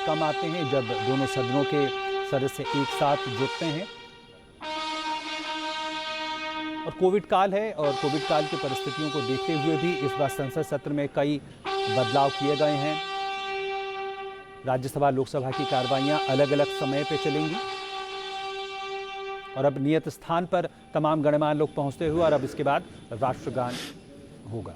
कम आते हैं जब दोनों सदनों के सदस्य एक साथ जुटते हैं। और कोविड काल है और कोविड काल की परिस्थितियों को देखते हुए भी इस बार संसद सत्र में कई बदलाव किए गए हैं। राज्यसभा लोकसभा की कार्रवाइयां अलग अलग समय पर चलेंगी और अब नियत स्थान पर तमाम गणमान्य लोग पहुंचते हुए और अब इसके बाद राष्ट्रगान होगा।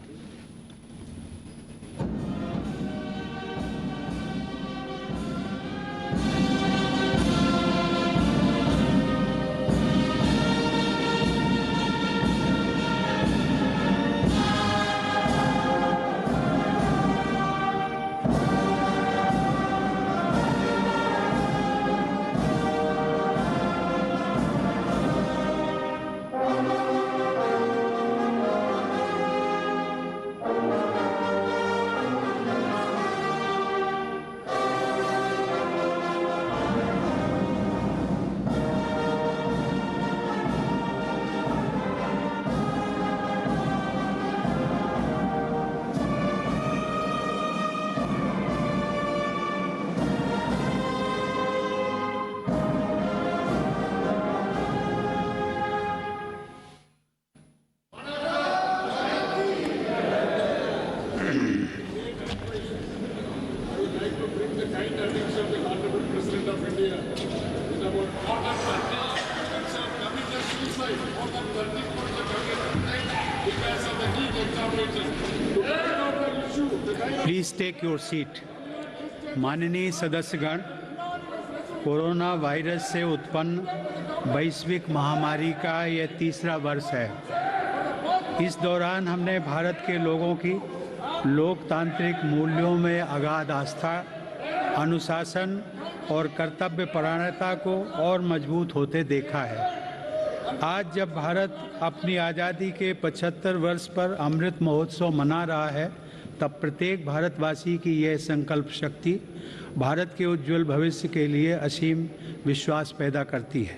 Please take your seat. माननीय सदस्यगण, कोरोना वायरस से उत्पन्न वैश्विक महामारी का यह तीसरा वर्ष है। इस दौरान हमने भारत के लोगों की लोकतांत्रिक मूल्यों में अगाध आस्था, अनुशासन और कर्तव्यपरायणता को और मजबूत होते देखा है। आज जब भारत अपनी आज़ादी के 75 वर्ष पर अमृत महोत्सव मना रहा है, तब प्रत्येक भारतवासी की यह संकल्प शक्ति भारत के उज्जवल भविष्य के लिए असीम विश्वास पैदा करती है।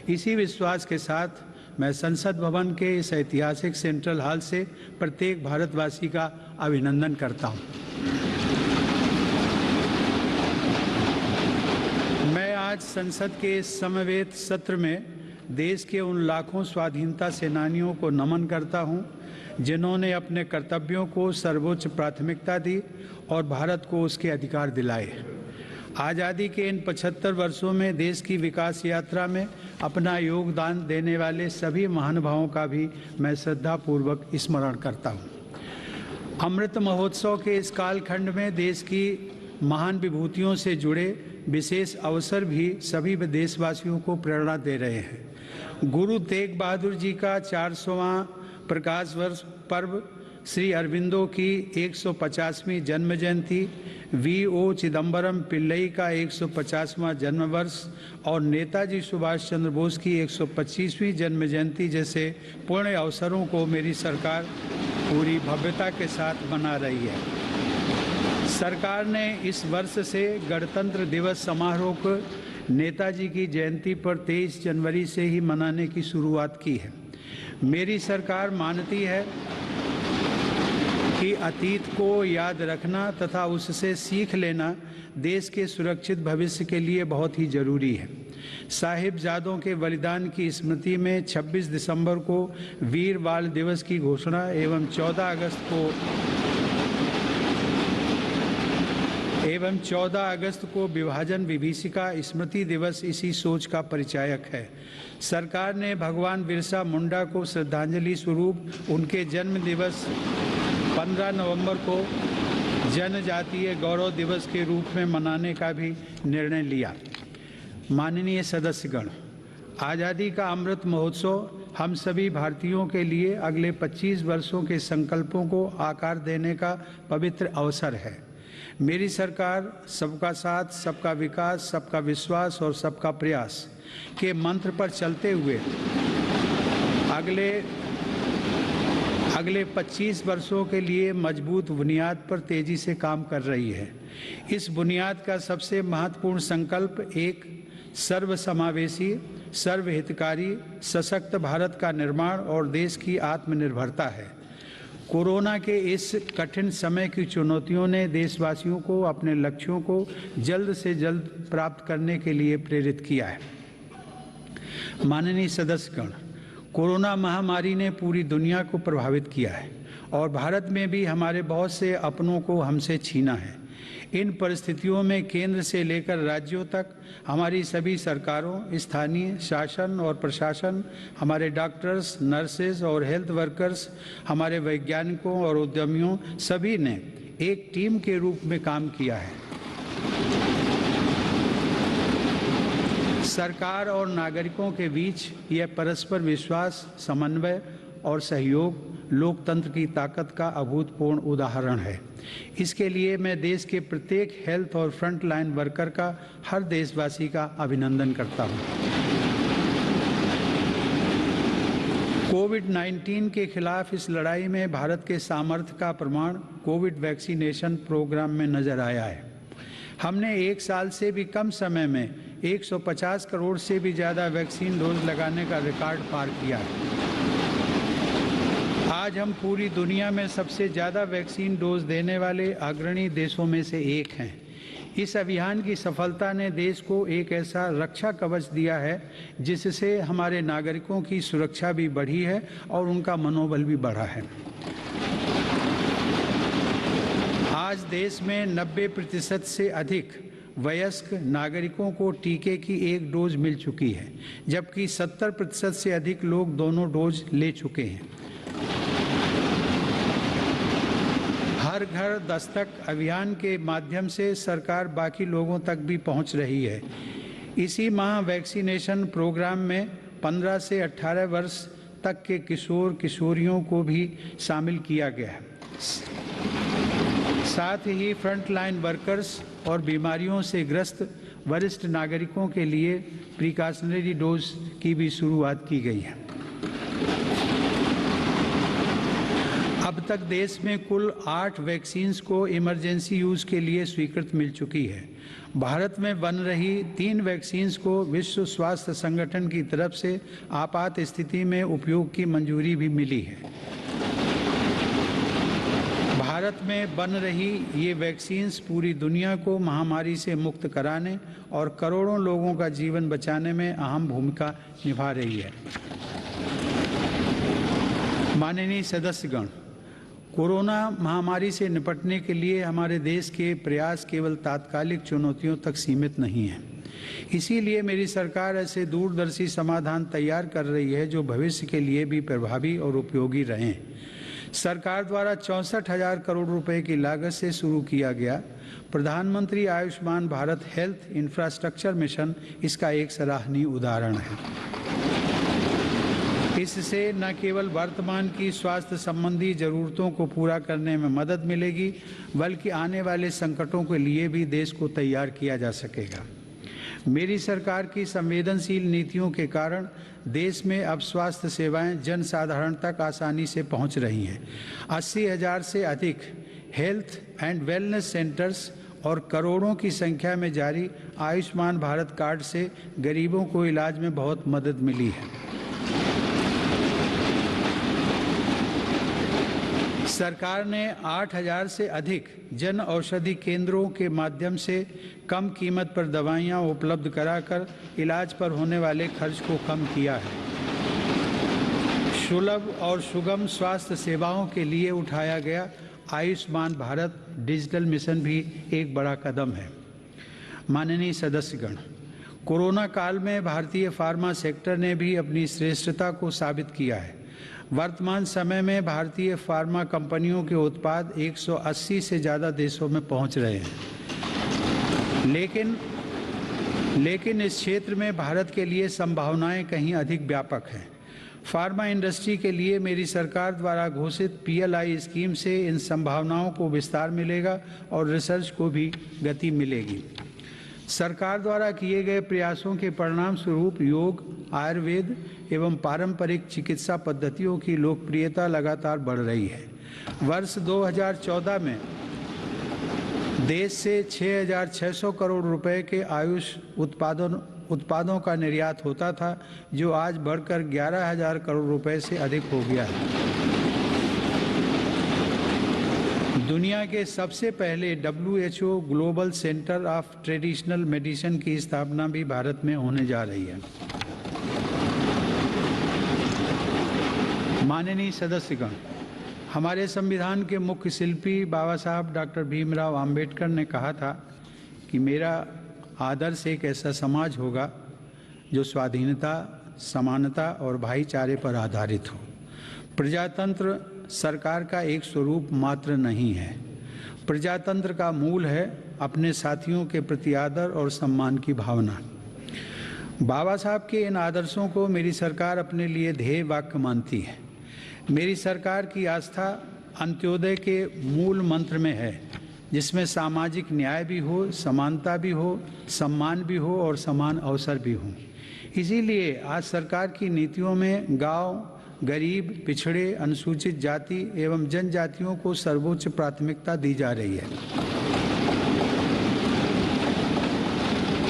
इसी विश्वास के साथ मैं संसद भवन के इस ऐतिहासिक सेंट्रल हॉल से प्रत्येक भारतवासी का अभिनंदन करता हूं। मैं आज संसद के इस समवेत सत्र में देश के उन लाखों स्वाधीनता सेनानियों को नमन करता हूं, जिन्होंने अपने कर्तव्यों को सर्वोच्च प्राथमिकता दी और भारत को उसके अधिकार दिलाए। आज़ादी के इन 75 वर्षों में देश की विकास यात्रा में अपना योगदान देने वाले सभी महानुभावों का भी मैं श्रद्धापूर्वक स्मरण करता हूँ। अमृत महोत्सव के इस कालखंड में देश की महान विभूतियों से जुड़े विशेष अवसर भी सभी देशवासियों को प्रेरणा दे रहे हैं। गुरु तेग बहादुर जी का 400वां प्रकाश वर्ष पर्व, श्री अरविंदो की 150वीं जन्म जयंती, वीओ चिदम्बरम पिल्लई का 150वां जन्म वर्ष और नेताजी सुभाष चंद्र बोस की 125वीं जन्म जयंती जैसे पुण्य अवसरों को मेरी सरकार पूरी भव्यता के साथ मना रही है। सरकार ने इस वर्ष से गणतंत्र दिवस समारोह को नेताजी की जयंती पर 23 जनवरी से ही मनाने की शुरुआत की है। मेरी सरकार मानती है कि अतीत को याद रखना तथा उससे सीख लेना देश के सुरक्षित भविष्य के लिए बहुत ही जरूरी है। साहिबजादों के बलिदान की स्मृति में 26 दिसंबर को वीर बाल दिवस की घोषणा एवं 14 अगस्त को विभाजन विभीषिका स्मृति दिवस इसी सोच का परिचायक है। सरकार ने भगवान बिरसा मुंडा को श्रद्धांजलि स्वरूप उनके जन्म दिवस 15 नवंबर को जनजातीय गौरव दिवस के रूप में मनाने का भी निर्णय लिया। माननीय सदस्यगण, आज़ादी का अमृत महोत्सव हम सभी भारतीयों के लिए अगले 25 वर्षों के संकल्पों को आकार देने का पवित्र अवसर है। मेरी सरकार सबका साथ, सबका विकास, सबका विश्वास और सबका प्रयास के मंत्र पर चलते हुए अगले 25 वर्षों के लिए मजबूत बुनियाद पर तेजी से काम कर रही है। इस बुनियाद का सबसे महत्वपूर्ण संकल्प एक सर्वसमावेशी, सर्वहितकारी, सशक्त भारत का निर्माण और देश की आत्मनिर्भरता है। कोरोना के इस कठिन समय की चुनौतियों ने देशवासियों को अपने लक्ष्यों को जल्द से जल्द प्राप्त करने के लिए प्रेरित किया है। माननीय सदस्यगण, कोरोना महामारी ने पूरी दुनिया को प्रभावित किया है और भारत में भी हमारे बहुत से अपनों को हमसे छीना है। इन परिस्थितियों में केंद्र से लेकर राज्यों तक हमारी सभी सरकारों, स्थानीय शासन और प्रशासन, हमारे डॉक्टर्स, नर्सेज और हेल्थ वर्कर्स, हमारे वैज्ञानिकों और उद्यमियों सभी ने एक टीम के रूप में काम किया है। सरकार और नागरिकों के बीच यह परस्पर विश्वास, समन्वय और सहयोग लोकतंत्र की ताकत का अभूतपूर्व उदाहरण है। इसके लिए मैं देश के प्रत्येक हेल्थ और फ्रंट लाइन वर्कर का, हर देशवासी का अभिनंदन करता हूं। कोविड-19 के खिलाफ इस लड़ाई में भारत के सामर्थ्य का प्रमाण कोविड वैक्सीनेशन प्रोग्राम में नजर आया है। हमने 1 साल से भी कम समय में 150 करोड़ से भी ज़्यादा वैक्सीन डोज लगाने का रिकॉर्ड पार किया है। आज हम पूरी दुनिया में सबसे ज़्यादा वैक्सीन डोज देने वाले अग्रणी देशों में से एक हैं। इस अभियान की सफलता ने देश को एक ऐसा रक्षा कवच दिया है जिससे हमारे नागरिकों की सुरक्षा भी बढ़ी है और उनका मनोबल भी बढ़ा है। आज देश में 90% से अधिक वयस्क नागरिकों को टीके की 1 डोज मिल चुकी है, जबकि 70% से अधिक लोग दोनों डोज ले चुके हैं। हर घर दस्तक अभियान के माध्यम से सरकार बाकी लोगों तक भी पहुंच रही है। इसी माह वैक्सीनेशन प्रोग्राम में 15 से 18 वर्ष तक के किशोर किशोरियों को भी शामिल किया गया है। साथ ही फ्रंट लाइन वर्कर्स और बीमारियों से ग्रस्त वरिष्ठ नागरिकों के लिए प्रिकॉशनरी डोज की भी शुरुआत की गई है। अब तक देश में कुल 8 वैक्सीन्स को इमरजेंसी यूज़ के लिए स्वीकृति मिल चुकी है। भारत में बन रही 3 वैक्सीन्स को विश्व स्वास्थ्य संगठन की तरफ से आपात स्थिति में उपयोग की मंजूरी भी मिली है। भारत में बन रही ये वैक्सीन्स पूरी दुनिया को महामारी से मुक्त कराने और करोड़ों लोगों का जीवन बचाने में अहम भूमिका निभा रही है। माननीय सदस्यगण, कोरोना महामारी से निपटने के लिए हमारे देश के प्रयास केवल तात्कालिक चुनौतियों तक सीमित नहीं हैं। इसीलिए मेरी सरकार ऐसे दूरदर्शी समाधान तैयार कर रही है जो भविष्य के लिए भी प्रभावी और उपयोगी रहें। सरकार द्वारा 64,000 करोड़ रुपए की लागत से शुरू किया गया प्रधानमंत्री Ayushman Bharat health infrastructure mission इसका एक सराहनीय उदाहरण है। इससे न केवल वर्तमान की स्वास्थ्य संबंधी जरूरतों को पूरा करने में मदद मिलेगी, बल्कि आने वाले संकटों के लिए भी देश को तैयार किया जा सकेगा। मेरी सरकार की संवेदनशील नीतियों के कारण देश में अब स्वास्थ्य सेवाएं जन साधारण तक आसानी से पहुंच रही हैं। 80,000 से अधिक हेल्थ एंड वेलनेस सेंटर्स और करोड़ों की संख्या में जारी आयुष्मान भारत कार्ड से गरीबों को इलाज में बहुत मदद मिली है। सरकार ने 8,000 से अधिक जन औषधि केंद्रों के माध्यम से कम कीमत पर दवाइयां उपलब्ध कराकर इलाज पर होने वाले खर्च को कम किया है। सुलभ और सुगम स्वास्थ्य सेवाओं के लिए उठाया गया आयुष्मान भारत डिजिटल मिशन भी एक बड़ा कदम है। माननीय सदस्यगण, कोरोना काल में भारतीय फार्मा सेक्टर ने भी अपनी श्रेष्ठता को साबित किया है। वर्तमान समय में भारतीय फार्मा कंपनियों के उत्पाद 180 से ज़्यादा देशों में पहुंच रहे हैं। लेकिन इस क्षेत्र में भारत के लिए संभावनाएं कहीं अधिक व्यापक हैं। फार्मा इंडस्ट्री के लिए मेरी सरकार द्वारा घोषित PLI स्कीम से इन संभावनाओं को विस्तार मिलेगा और रिसर्च को भी गति मिलेगी। सरकार द्वारा किए गए प्रयासों के परिणाम स्वरूप योग, आयुर्वेद एवं पारंपरिक चिकित्सा पद्धतियों की लोकप्रियता लगातार बढ़ रही है। वर्ष 2014 में देश से 6,600 करोड़ रुपए के आयुष उत्पादों का निर्यात होता था, जो आज बढ़कर 11,000 करोड़ रुपए से अधिक हो गया है। दुनिया के सबसे पहले WHO global centre of traditional medicine की स्थापना भी भारत में होने जा रही है। माननीय सदस्यगण, हमारे संविधान के मुख्य शिल्पी बाबा साहब डॉक्टर भीमराव अंबेडकर ने कहा था कि मेरा आदर्श एक ऐसा समाज होगा जो स्वाधीनता, समानता और भाईचारे पर आधारित हो। प्रजातंत्र सरकार का एक स्वरूप मात्र नहीं है। प्रजातंत्र का मूल है अपने साथियों के प्रति आदर और सम्मान की भावना। बाबा साहब के इन आदर्शों को मेरी सरकार अपने लिए ध्येय वाक्य मानती है। मेरी सरकार की आस्था अंत्योदय के मूल मंत्र में है, जिसमें सामाजिक न्याय भी हो, समानता भी हो, सम्मान भी हो और समान अवसर भी हो। इसीलिए आज सरकार की नीतियों में गांव, गरीब, पिछड़े, अनुसूचित जाति एवं जनजातियों को सर्वोच्च प्राथमिकता दी जा रही है।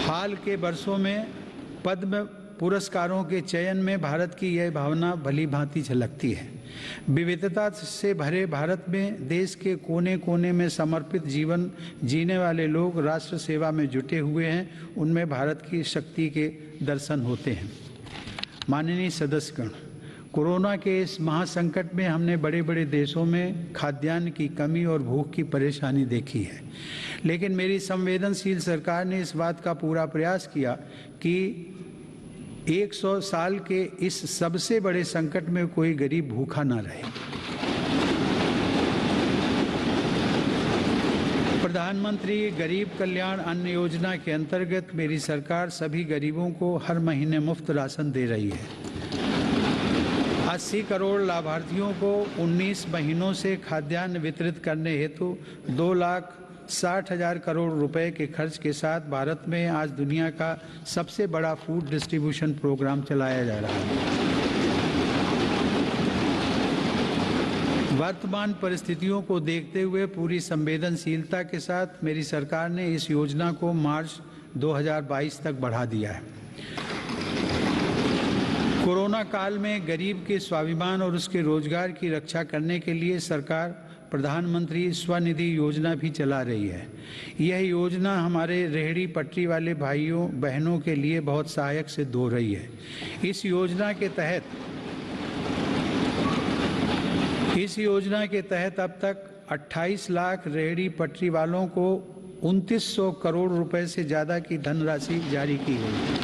हाल के वर्षों में पद्म पुरस्कारों के चयन में भारत की यह भावना भली भांति झलकती है। विविधता से भरे भारत में देश के कोने कोने में समर्पित जीवन जीने वाले लोग राष्ट्र सेवा में जुटे हुए हैं। उनमें भारत की शक्ति के दर्शन होते हैं। माननीय सदस्यगण, कोरोना के इस महासंकट में हमने बड़े बड़े देशों में खाद्यान्न की कमी और भूख की परेशानी देखी है, लेकिन मेरी संवेदनशील सरकार ने इस बात का पूरा प्रयास किया कि 100 साल के इस सबसे बड़े संकट में कोई गरीब भूखा ना रहे। प्रधानमंत्री गरीब कल्याण अन्न योजना के अंतर्गत मेरी सरकार सभी गरीबों को हर महीने मुफ्त राशन दे रही है। 80 करोड़ लाभार्थियों को 19 महीनों से खाद्यान्न वितरित करने हेतु 2,60,000 करोड़ रुपए के खर्च के साथ भारत में आज दुनिया का सबसे बड़ा फूड डिस्ट्रीब्यूशन प्रोग्राम चलाया जा रहा है। वर्तमान परिस्थितियों को देखते हुए पूरी संवेदनशीलता के साथ मेरी सरकार ने इस योजना को मार्च 2022 तक बढ़ा दिया है। कोरोना काल में गरीब के स्वाभिमान और उसके रोजगार की रक्षा करने के लिए सरकार प्रधानमंत्री स्वनिधि योजना भी चला रही है। यह योजना हमारे रेहड़ी पटरी वाले भाइयों बहनों के लिए बहुत सहायक सिद्ध हो रही है। इस योजना के तहत अब तक 28 लाख रेहड़ी पटरी वालों को 2900 करोड़ रुपए से ज़्यादा की धनराशि जारी की गई है।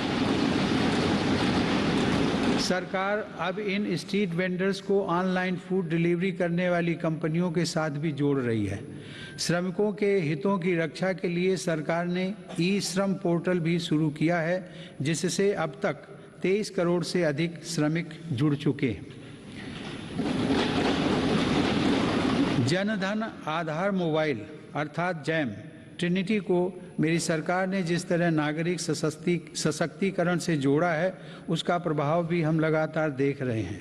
सरकार अब इन स्ट्रीट वेंडर्स को ऑनलाइन फूड डिलीवरी करने वाली कंपनियों के साथ भी जोड़ रही है। श्रमिकों के हितों की रक्षा के लिए सरकार ने ई-श्रम पोर्टल भी शुरू किया है, जिससे अब तक 23 करोड़ से अधिक श्रमिक जुड़ चुके हैं। जनधन आधार मोबाइल अर्थात जैम ट्रिनिटी को मेरी सरकार ने जिस तरह नागरिक सशक्तिकरण से जोड़ा है, उसका प्रभाव भी हम लगातार देख रहे हैं।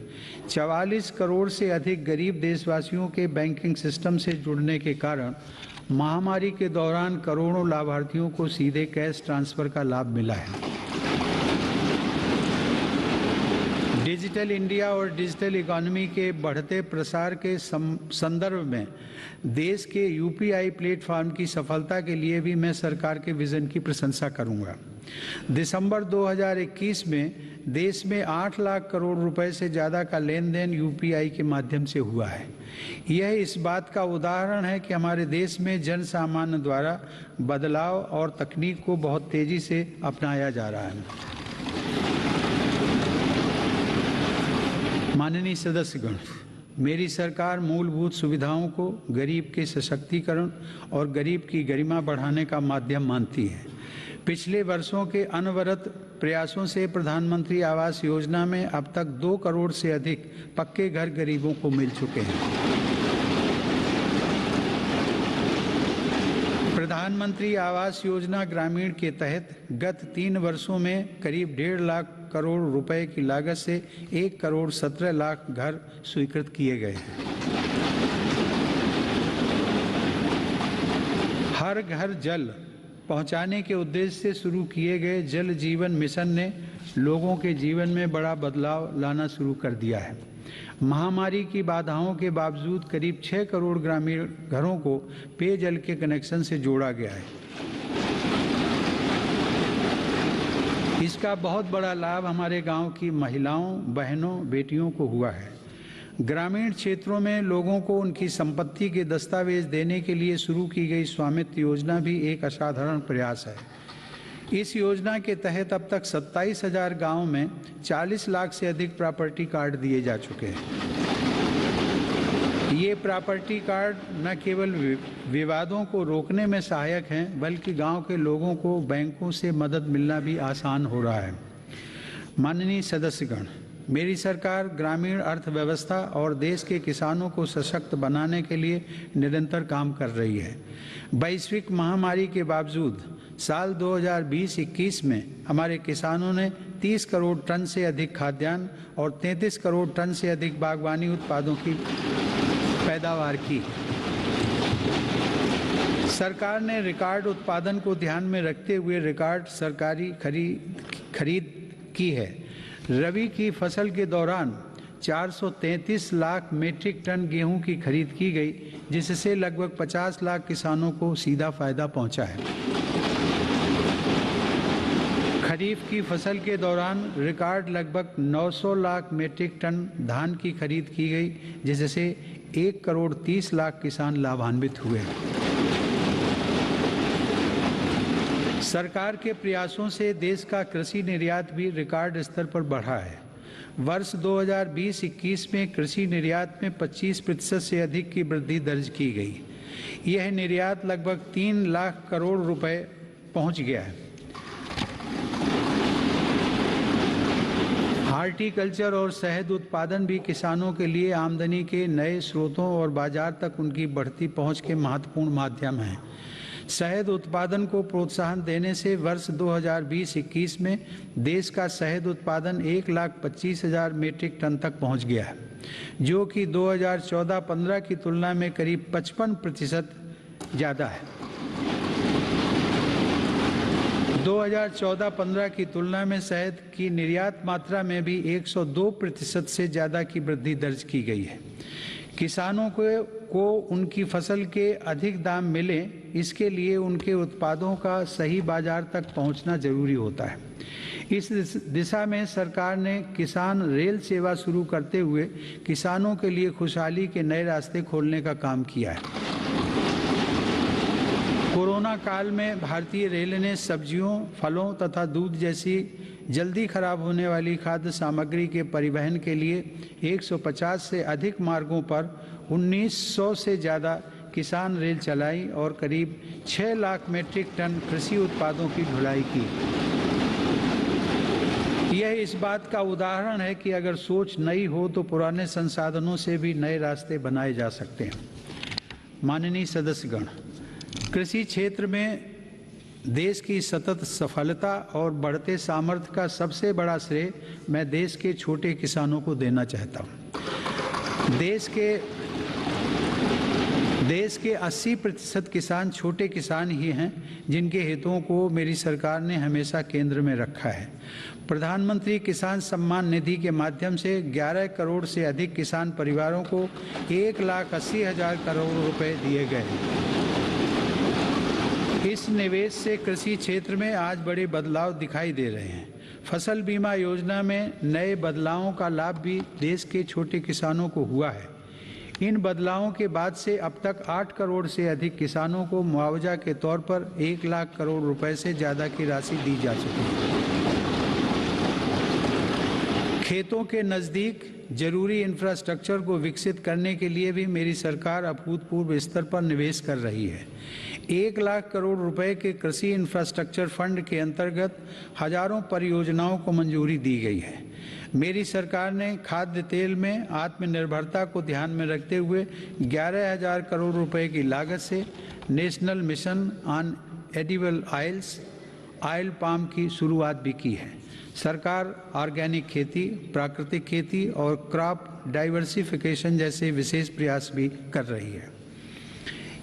44 करोड़ से अधिक गरीब देशवासियों के बैंकिंग सिस्टम से जुड़ने के कारण महामारी के दौरान करोड़ों लाभार्थियों को सीधे कैश ट्रांसफर का लाभ मिला है। डिजिटल इंडिया और डिजिटल इकोनॉमी के बढ़ते प्रसार के संदर्भ में देश के यूपीआई प्लेटफॉर्म की सफलता के लिए भी मैं सरकार के विजन की प्रशंसा करूंगा। दिसंबर 2021 में देश में 8 लाख करोड़ रुपए से ज़्यादा का लेन देन यूपीआई के माध्यम से हुआ है। यह इस बात का उदाहरण है कि हमारे देश में जन सामान्य द्वारा बदलाव और तकनीक को बहुत तेज़ी से अपनाया जा रहा है। माननीय सदस्यगण, मेरी सरकार मूलभूत सुविधाओं को गरीब के सशक्तिकरण और गरीब की गरिमा बढ़ाने का माध्यम मानती है। पिछले वर्षों के अनवरत प्रयासों से प्रधानमंत्री आवास योजना में अब तक 2 करोड़ से अधिक पक्के घर गरीबों को मिल चुके हैं। प्रधानमंत्री आवास योजना ग्रामीण के तहत गत 3 वर्षों में करीब 1.5 लाख करोड़ रुपए की लागत से 1 करोड़ 17 लाख घर स्वीकृत किए गए हैं। हर घर जल पहुंचाने के उद्देश्य से शुरू किए गए जल जीवन मिशन ने लोगों के जीवन में बड़ा बदलाव लाना शुरू कर दिया है। महामारी की बाधाओं के बावजूद करीब 6 करोड़ ग्रामीण घरों को पेयजल के कनेक्शन से जोड़ा गया है। इसका बहुत बड़ा लाभ हमारे गांव की महिलाओं, बहनों, बेटियों को हुआ है। ग्रामीण क्षेत्रों में लोगों को उनकी संपत्ति के दस्तावेज देने के लिए शुरू की गई स्वामित्व योजना भी एक असाधारण प्रयास है। इस योजना के तहत अब तक 27,000 गाँव में 40 लाख से अधिक प्रॉपर्टी कार्ड दिए जा चुके हैं। ये प्रॉपर्टी कार्ड न केवल विवादों को रोकने में सहायक हैं, बल्कि गांव के लोगों को बैंकों से मदद मिलना भी आसान हो रहा है। माननीय सदस्यगण, मेरी सरकार ग्रामीण अर्थव्यवस्था और देश के किसानों को सशक्त बनाने के लिए निरंतर काम कर रही है। वैश्विक महामारी के बावजूद साल 2020-21 में हमारे किसानों ने 30 करोड़ टन से अधिक खाद्यान्न और 33 करोड़ टन से अधिक बागवानी उत्पादों की पैदावार की। सरकार ने रिकॉर्ड उत्पादन को ध्यान में रखते हुए रिकॉर्ड सरकारी खरीद की है। रबी की फसल के दौरान 433 लाख मीट्रिक टन गेहूं की खरीद की गई, जिससे लगभग 50 लाख किसानों को सीधा फायदा पहुंचा है। खरीफ की फसल के दौरान रिकॉर्ड लगभग 900 लाख मीट्रिक टन धान की खरीद की गई, जिससे 1 करोड़ 30 लाख किसान लाभान्वित हुए। सरकार के प्रयासों से देश का कृषि निर्यात भी रिकॉर्ड स्तर पर बढ़ा है। वर्ष 2020-21 में कृषि निर्यात में 25% से अधिक की वृद्धि दर्ज की गई। यह निर्यात लगभग 3 लाख करोड़ रुपए पहुंच गया है। हॉर्टिकल्चर और शहद उत्पादन भी किसानों के लिए आमदनी के नए स्रोतों और बाजार तक उनकी बढ़ती पहुंच के महत्वपूर्ण माध्यम हैं। शहद उत्पादन को प्रोत्साहन देने से वर्ष 2020-21 में देश का शहद उत्पादन 1,25,000 मीट्रिक टन तक पहुंच गया है, जो कि 2014-15 की तुलना में करीब 55% ज़्यादा है। 2014-15 की तुलना में शहद की निर्यात मात्रा में भी 102% से ज़्यादा की वृद्धि दर्ज की गई है। किसानों को उनकी फसल के अधिक दाम मिले, इसके लिए उनके उत्पादों का सही बाजार तक पहुंचना जरूरी होता है। इस दिशा में सरकार ने किसान रेल सेवा शुरू करते हुए किसानों के लिए खुशहाली के नए रास्ते खोलने का काम किया है। कोरोना काल में भारतीय रेल ने सब्जियों, फलों तथा दूध जैसी जल्दी खराब होने वाली खाद्य सामग्री के परिवहन के लिए 150 से अधिक मार्गों पर 1900 से ज़्यादा किसान रेल चलाई और करीब 6 लाख मीट्रिक टन कृषि उत्पादों की ढुलाई की। यह इस बात का उदाहरण है कि अगर सोच नई हो तो पुराने संसाधनों से भी नए रास्ते बनाए जा सकते हैं। माननीय सदस्यगण, कृषि क्षेत्र में देश की सतत सफलता और बढ़ते सामर्थ्य का सबसे बड़ा श्रेय मैं देश के छोटे किसानों को देना चाहता हूँ। देश के 80% किसान छोटे किसान ही हैं, जिनके हितों को मेरी सरकार ने हमेशा केंद्र में रखा है। प्रधानमंत्री किसान सम्मान निधि के माध्यम से 11 करोड़ से अधिक किसान परिवारों को 1,80,000 करोड़ रुपए दिए गए। इस निवेश से कृषि क्षेत्र में आज बड़े बदलाव दिखाई दे रहे हैं। फसल बीमा योजना में नए बदलावों का लाभ भी देश के छोटे किसानों को हुआ है। इन बदलावों के बाद से अब तक 8 करोड़ से अधिक किसानों को मुआवजा के तौर पर 1 लाख करोड़ रुपए से ज़्यादा की राशि दी जा चुकी है। खेतों के नज़दीक जरूरी इंफ्रास्ट्रक्चर को विकसित करने के लिए भी मेरी सरकार अभूतपूर्व स्तर पर निवेश कर रही है। 1 लाख करोड़ रुपए के कृषि इंफ्रास्ट्रक्चर फंड के अंतर्गत हजारों परियोजनाओं को मंजूरी दी गई है। मेरी सरकार ने खाद्य तेल में आत्मनिर्भरता को ध्यान में रखते हुए 11,000 करोड़ रुपए की लागत से national mission on edible oils oil palm की शुरुआत भी की है। सरकार ऑर्गेनिक खेती, प्राकृतिक खेती और क्रॉप डाइवर्सिफिकेशन जैसे विशेष प्रयास भी कर रही है।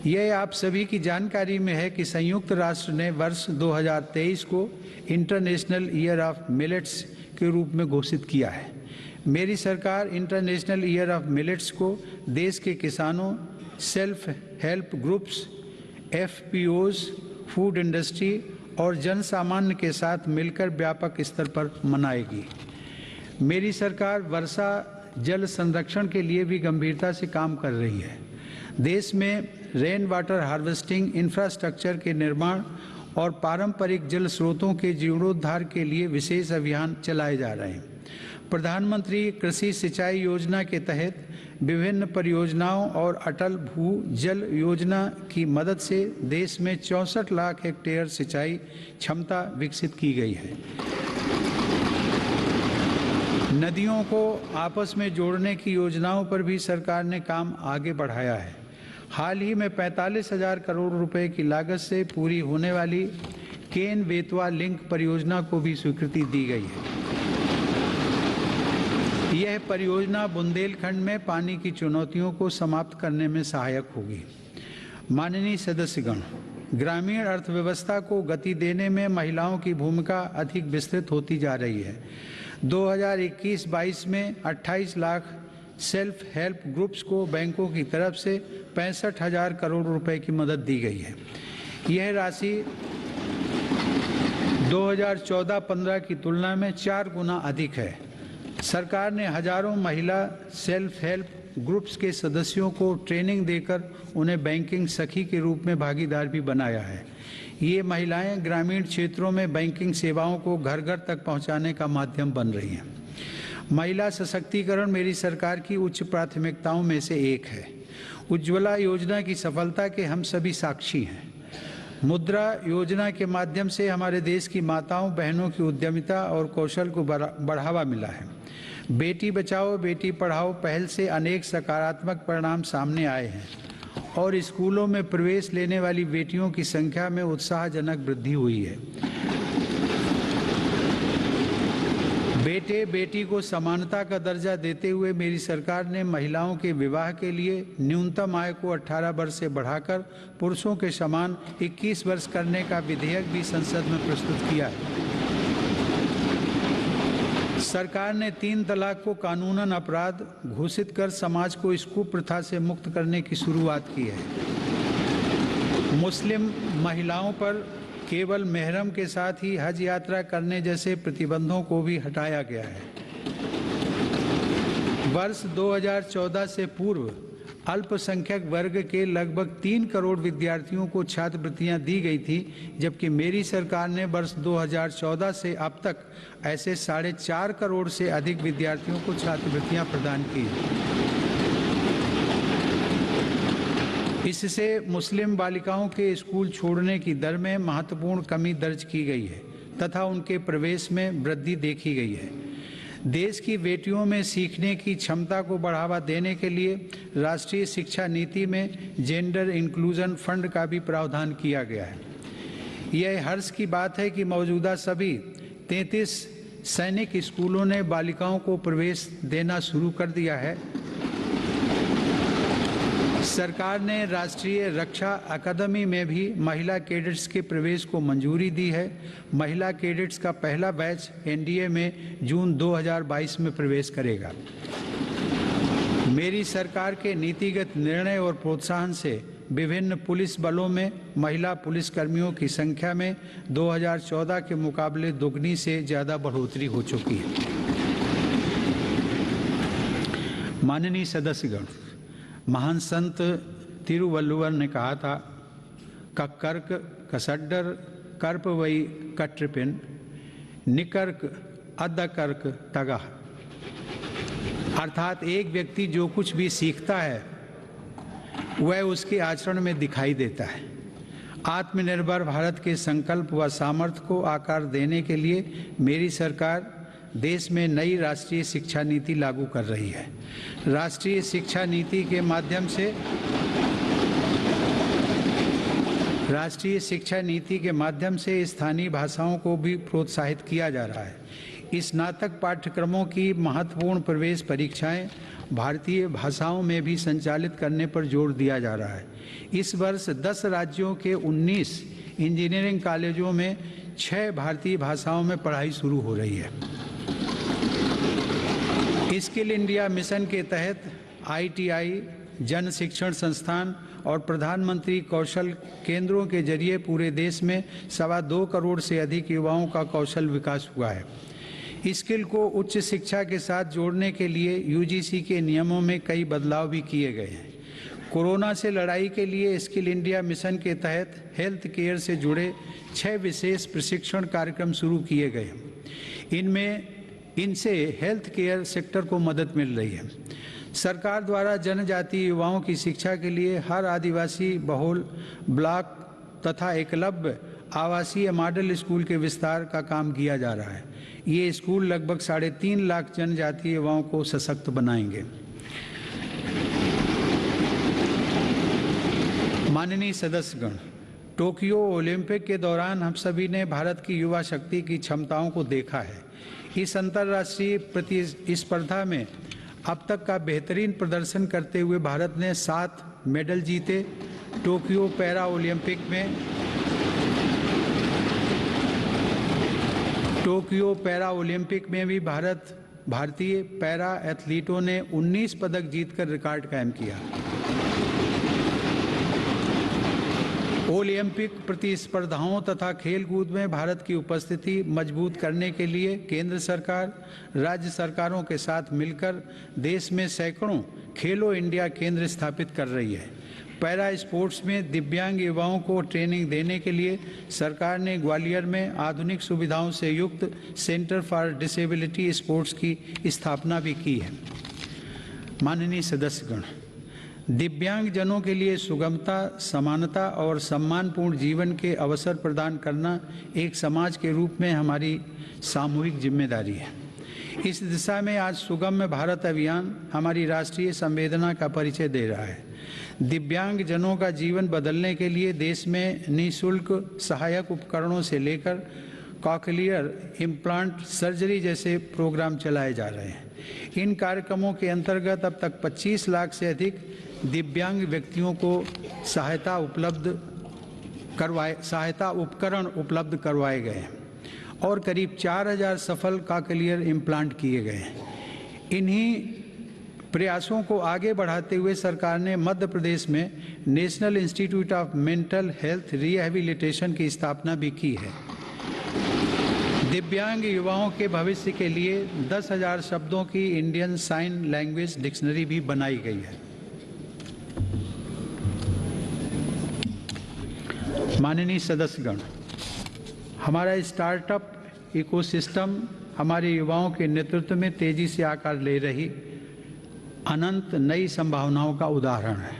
यह आप सभी की जानकारी में है कि संयुक्त राष्ट्र ने वर्ष 2023 को इंटरनेशनल ईयर ऑफ मिलेट्स के रूप में घोषित किया है। मेरी सरकार इंटरनेशनल ईयर ऑफ मिलेट्स को देश के किसानों, self help groups, FPOs, food industry और जन सामान्य के साथ मिलकर व्यापक स्तर पर मनाएगी। मेरी सरकार वर्षा जल संरक्षण के लिए भी गंभीरता से काम कर रही है। देश में रेन वाटर हार्वेस्टिंग इंफ्रास्ट्रक्चर के निर्माण और पारंपरिक जल स्रोतों के जीर्णोद्धार के लिए विशेष अभियान चलाए जा रहे हैं। प्रधानमंत्री कृषि सिंचाई योजना के तहत विभिन्न परियोजनाओं और अटल भू जल योजना की मदद से देश में 64 लाख हेक्टेयर सिंचाई क्षमता विकसित की गई है। नदियों को आपस में जोड़ने की योजनाओं पर भी सरकार ने काम आगे बढ़ाया है। हाल ही में 45,000 करोड़ रुपए की लागत से पूरी होने वाली केन बेतवा लिंक परियोजना को भी स्वीकृति दी गई है। यह परियोजना बुंदेलखंड में पानी की चुनौतियों को समाप्त करने में सहायक होगी। माननीय सदस्यगण, ग्रामीण अर्थव्यवस्था को गति देने में महिलाओं की भूमिका अधिक विस्तृत होती जा रही है। 2021-22 में 28 लाख सेल्फ हेल्प ग्रुप्स को बैंकों की तरफ से 65,000 करोड़ रुपए की मदद दी गई है। यह राशि 2014-15 की तुलना में 4 गुना अधिक है। सरकार ने हजारों महिला सेल्फ हेल्प ग्रुप्स के सदस्यों को ट्रेनिंग देकर उन्हें बैंकिंग सखी के रूप में भागीदार भी बनाया है। ये महिलाएं ग्रामीण क्षेत्रों में बैंकिंग सेवाओं को घर घर तक पहुंचाने का माध्यम बन रही हैं। महिला सशक्तिकरण मेरी सरकार की उच्च प्राथमिकताओं में से एक है। उज्ज्वला योजना की सफलता के हम सभी साक्षी हैं। मुद्रा योजना के माध्यम से हमारे देश की माताओं बहनों की उद्यमिता और कौशल को बढ़ावा मिला है। बेटी बचाओ बेटी पढ़ाओ पहल से अनेक सकारात्मक परिणाम सामने आए हैं और स्कूलों में प्रवेश लेने वाली बेटियों की संख्या में उत्साहजनक वृद्धि हुई है। बेटे बेटी को समानता का दर्जा देते हुए मेरी सरकार ने महिलाओं के विवाह के लिए न्यूनतम आय को 18 वर्ष से बढ़ाकर पुरुषों के समान 21 वर्ष करने का विधेयक भी संसद में प्रस्तुत किया है। सरकार ने 3 तलाक को कानूनन अपराध घोषित कर समाज को इस कुप्रथा से मुक्त करने की शुरुआत की है। मुस्लिम महिलाओं पर केवल मेहरम के साथ ही हज यात्रा करने जैसे प्रतिबंधों को भी हटाया गया है। वर्ष 2014 से पूर्व अल्पसंख्यक वर्ग के लगभग 3 करोड़ विद्यार्थियों को छात्रवृत्तियां दी गई थी, जबकि मेरी सरकार ने वर्ष 2014 से अब तक ऐसे 4.5 करोड़ से अधिक विद्यार्थियों को छात्रवृत्तियां प्रदान की। इससे मुस्लिम बालिकाओं के स्कूल छोड़ने की दर में महत्वपूर्ण कमी दर्ज की गई है तथा उनके प्रवेश में वृद्धि देखी गई है। देश की बेटियों में सीखने की क्षमता को बढ़ावा देने के लिए राष्ट्रीय शिक्षा नीति में जेंडर इंक्लूजन फंड का भी प्रावधान किया गया है। यह हर्ष की बात है कि मौजूदा सभी 33 सैनिक स्कूलों ने बालिकाओं को प्रवेश देना शुरू कर दिया है। सरकार ने राष्ट्रीय रक्षा अकादमी में भी महिला कैडेट्स के प्रवेश को मंजूरी दी है। महिला कैडेट्स का पहला बैच एनडीए में जून 2022 में प्रवेश करेगा। मेरी सरकार के नीतिगत निर्णय और प्रोत्साहन से विभिन्न पुलिस बलों में महिला पुलिसकर्मियों की संख्या में 2014 के मुकाबले दोगुनी से ज़्यादा बढ़ोतरी हो चुकी है। माननीय सदस्यगण, महान संत तिरुवल्लुवर ने कहा था, कक्कर्क कसड्डर कर्प वई कट्रपिन निकर्क अद्दकर्क तगा। अर्थात एक व्यक्ति जो कुछ भी सीखता है वह उसके आचरण में दिखाई देता है। आत्मनिर्भर भारत के संकल्प व सामर्थ्य को आकार देने के लिए मेरी सरकार देश में नई राष्ट्रीय शिक्षा नीति लागू कर रही है। राष्ट्रीय शिक्षा नीति के माध्यम से स्थानीय भाषाओं को भी प्रोत्साहित किया जा रहा है। स्नातक पाठ्यक्रमों की महत्वपूर्ण प्रवेश परीक्षाएं भारतीय भाषाओं में भी संचालित करने पर जोर दिया जा रहा है। इस वर्ष 10 राज्यों के 19 इंजीनियरिंग कॉलेजों में 6 भारतीय भाषाओं में पढ़ाई शुरू हो रही है। स्किल इंडिया मिशन के तहत ITI, जन शिक्षण संस्थान और प्रधानमंत्री कौशल केंद्रों के जरिए पूरे देश में 2.25 करोड़ से अधिक युवाओं का कौशल विकास हुआ है। स्किल को उच्च शिक्षा के साथ जोड़ने के लिए UGC के नियमों में कई बदलाव भी किए गए हैं। कोरोना से लड़ाई के लिए स्किल इंडिया मिशन के तहत हेल्थ केयर से जुड़े 6 विशेष प्रशिक्षण कार्यक्रम शुरू किए गए। इनसे हेल्थ केयर सेक्टर को मदद मिल रही है। सरकार द्वारा जनजातीय युवाओं की शिक्षा के लिए हर आदिवासी बहुल ब्लॉक तथा एकलव्य आवासीय मॉडल स्कूल के विस्तार का काम किया जा रहा है। ये स्कूल लगभग 3.5 लाख जनजातीय युवाओं को सशक्त बनाएंगे। माननीय सदस्यगण, टोक्यो ओलंपिक के दौरान हम सभी ने भारत की युवा शक्ति की क्षमताओं को देखा है। इस अंतर्राष्ट्रीय प्रतिस्पर्धा में अब तक का बेहतरीन प्रदर्शन करते हुए भारत ने 7 मेडल जीते। टोक्यो पैरा ओलंपिक में भी भारतीय पैरा एथलीटों ने 19 पदक जीतकर रिकॉर्ड कायम किया। ओलंपिक प्रतिस्पर्धाओं तथा खेलकूद में भारत की उपस्थिति मजबूत करने के लिए केंद्र सरकार, राज्य सरकारों के साथ मिलकर देश में सैकड़ों खेलो इंडिया केंद्र स्थापित कर रही है। पैरा स्पोर्ट्स में दिव्यांग युवाओं को ट्रेनिंग देने के लिए सरकार ने ग्वालियर में आधुनिक सुविधाओं से युक्त सेंटर फॉर डिसेबिलिटी स्पोर्ट्स की स्थापना भी की है। माननीय सदस्यगण, दिव्यांग जनों के लिए सुगमता, समानता और सम्मानपूर्ण जीवन के अवसर प्रदान करना एक समाज के रूप में हमारी सामूहिक जिम्मेदारी है। इस दिशा में आज सुगम्य भारत अभियान हमारी राष्ट्रीय संवेदना का परिचय दे रहा है। दिव्यांग जनों का जीवन बदलने के लिए देश में निःशुल्क सहायक उपकरणों से लेकर कॉकलियर इम्प्लांट सर्जरी जैसे प्रोग्राम चलाए जा रहे हैं। इन कार्यक्रमों के अंतर्गत अब तक 25 लाख से अधिक दिव्यांग व्यक्तियों को सहायता उपकरण उपलब्ध करवाए गए हैं और करीब 4000 सफल कॉकलियर इम्प्लांट किए गए हैं। इन्हीं प्रयासों को आगे बढ़ाते हुए सरकार ने मध्य प्रदेश में national institute of mental health rehabilitation की स्थापना भी की है। दिव्यांग युवाओं के भविष्य के लिए 10,000 शब्दों की इंडियन साइन लैंग्वेज डिक्शनरी भी बनाई गई है। माननीय सदस्यगण, हमारा स्टार्टअप इकोसिस्टम हमारे युवाओं के नेतृत्व में तेजी से आकार ले रही अनंत नई संभावनाओं का उदाहरण है।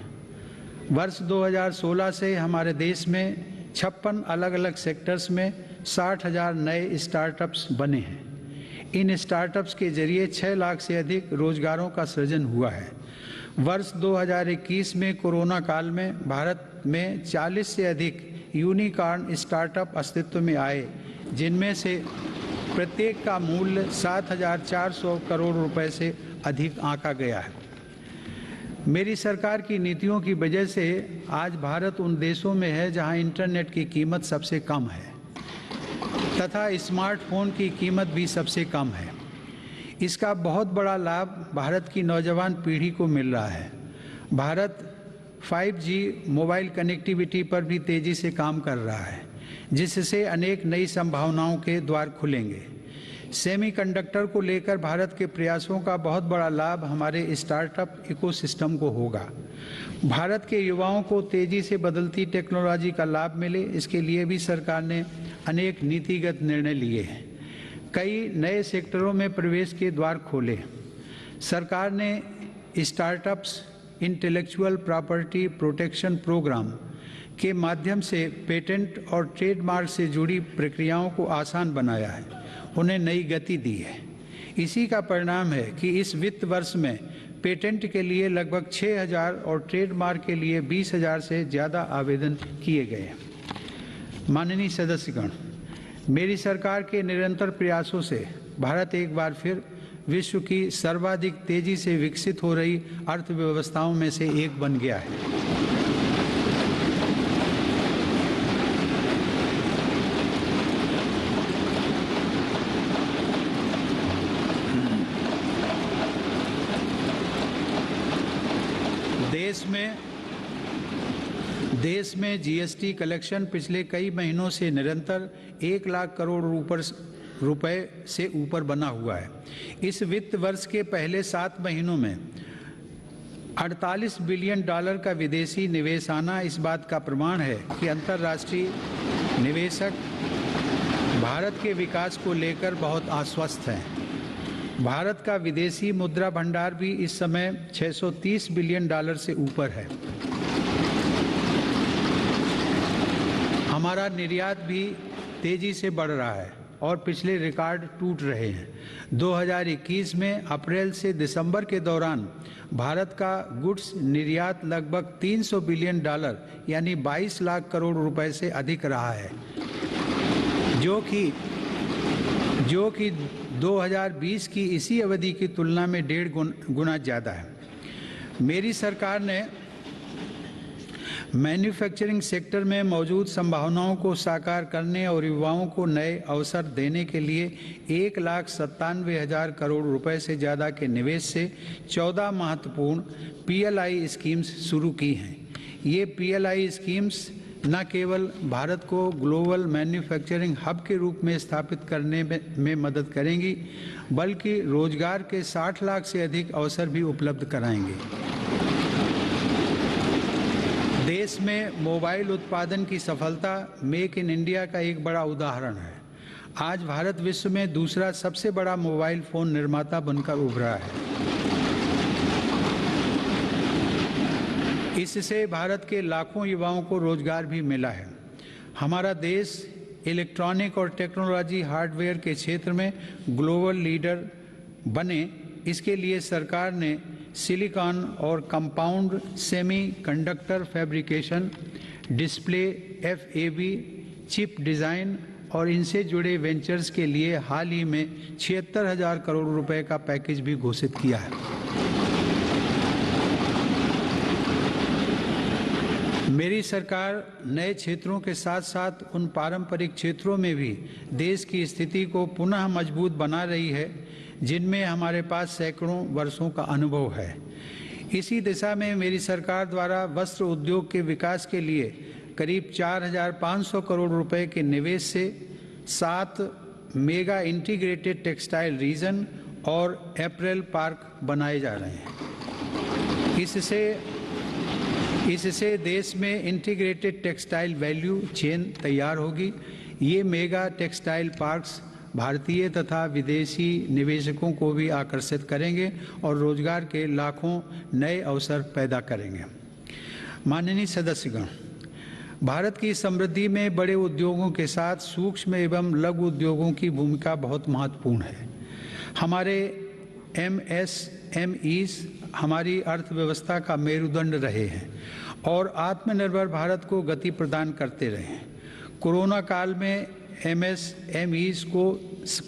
वर्ष 2016 से हमारे देश में 56 अलग अलग सेक्टर्स में 60,000 नए स्टार्टअप्स बने हैं। इन स्टार्टअप्स के जरिए 6 लाख से अधिक रोजगारों का सृजन हुआ है। वर्ष 2021 में कोरोना काल में भारत में 40 से अधिक यूनिकॉर्न स्टार्टअप अस्तित्व में आए, जिनमें से प्रत्येक का मूल्य 7,400 करोड़ रुपए से अधिक आंका गया है। मेरी सरकार की नीतियों की वजह से आज भारत उन देशों में है जहां इंटरनेट की कीमत सबसे कम है तथा स्मार्टफोन की कीमत भी सबसे कम है। इसका बहुत बड़ा लाभ भारत की नौजवान पीढ़ी को मिल रहा है। भारत 5G मोबाइल कनेक्टिविटी पर भी तेजी से काम कर रहा है, जिससे अनेक नई संभावनाओं के द्वार खुलेंगे। सेमीकंडक्टर को लेकर भारत के प्रयासों का बहुत बड़ा लाभ हमारे स्टार्टअप इकोसिस्टम को होगा। भारत के युवाओं को तेजी से बदलती टेक्नोलॉजी का लाभ मिले, इसके लिए भी सरकार ने अनेक नीतिगत निर्णय लिए हैं। कई नए सेक्टरों में प्रवेश के द्वार खोले। सरकार ने startups intellectual property protection programme के माध्यम से पेटेंट और ट्रेडमार्क से जुड़ी प्रक्रियाओं को आसान बनाया है, उन्हें नई गति दी है। इसी का परिणाम है कि इस वित्त वर्ष में पेटेंट के लिए लगभग 6,000 और ट्रेडमार्क के लिए 20,000 से ज़्यादा आवेदन किए गए हैं। माननीय सदस्यगण, मेरी सरकार के निरंतर प्रयासों से भारत एक बार फिर विश्व की सर्वाधिक तेजी से विकसित हो रही अर्थव्यवस्थाओं में से एक बन गया है। देश में जीएसटी कलेक्शन पिछले कई महीनों से निरंतर 1 लाख करोड़ रुपए से ऊपर बना हुआ है। इस वित्त वर्ष के पहले 7 महीनों में 48 बिलियन डॉलर का विदेशी निवेश आना इस बात का प्रमाण है कि अंतर्राष्ट्रीय निवेशक भारत के विकास को लेकर बहुत आश्वस्त हैं। भारत का विदेशी मुद्रा भंडार भी इस समय 630 बिलियन डॉलर से ऊपर है। हमारा निर्यात भी तेजी से बढ़ रहा है और पिछले रिकॉर्ड टूट रहे हैं। 2021 में अप्रैल से दिसंबर के दौरान भारत का गुड्स निर्यात लगभग 300 बिलियन डॉलर यानी 22 लाख करोड़ रुपए से अधिक रहा है, जो कि 2020 की इसी अवधि की तुलना में 1.5 गुना ज़्यादा है। मेरी सरकार ने मैन्युफैक्चरिंग सेक्टर में मौजूद संभावनाओं को साकार करने और युवाओं को नए अवसर देने के लिए 1,97,000 करोड़ रुपए से ज़्यादा के निवेश से 14 महत्वपूर्ण PLI स्कीम्स शुरू की हैं। ये PLI स्कीम्स न केवल भारत को ग्लोबल मैन्युफैक्चरिंग हब के रूप में स्थापित करने में मदद करेंगी, बल्कि रोजगार के 60 लाख से अधिक अवसर भी उपलब्ध कराएंगे। देश में मोबाइल उत्पादन की सफलता मेक इन इंडिया का एक बड़ा उदाहरण है। आज भारत विश्व में दूसरा सबसे बड़ा मोबाइल फोन निर्माता बनकर उभरा है। इससे भारत के लाखों युवाओं को रोजगार भी मिला है। हमारा देश इलेक्ट्रॉनिक और टेक्नोलॉजी हार्डवेयर के क्षेत्र में ग्लोबल लीडर बने, इसके लिए सरकार ने सिलिकॉन और compound semiconductor fabrication, display, FAB, chip design और इनसे जुड़े वेंचर्स के लिए हाल ही में 76,000 करोड़ रुपए का पैकेज भी घोषित किया है। मेरी सरकार नए क्षेत्रों के साथ साथ उन पारंपरिक क्षेत्रों में भी देश की स्थिति को पुनः मजबूत बना रही है जिनमें हमारे पास सैकड़ों वर्षों का अनुभव है। इसी दिशा में मेरी सरकार द्वारा वस्त्र उद्योग के विकास के लिए करीब 4,500 करोड़ रुपए के निवेश से 7 मेगा इंटीग्रेटेड टेक्सटाइल रीजन और अप्रैल पार्क बनाए जा रहे हैं। इससे देश में इंटीग्रेटेड टेक्सटाइल वैल्यू चेन तैयार होगी। ये मेगा टेक्सटाइल पार्क्स भारतीय तथा विदेशी निवेशकों को भी आकर्षित करेंगे और रोजगार के लाखों नए अवसर पैदा करेंगे। माननीय सदस्यगण, भारत की समृद्धि में बड़े उद्योगों के साथ सूक्ष्म एवं लघु उद्योगों की भूमिका बहुत महत्वपूर्ण है। हमारे MSMEs हमारी अर्थव्यवस्था का मेरुदंड रहे हैं और आत्मनिर्भर भारत को गति प्रदान करते रहे हैं। कोरोना काल में MSMEs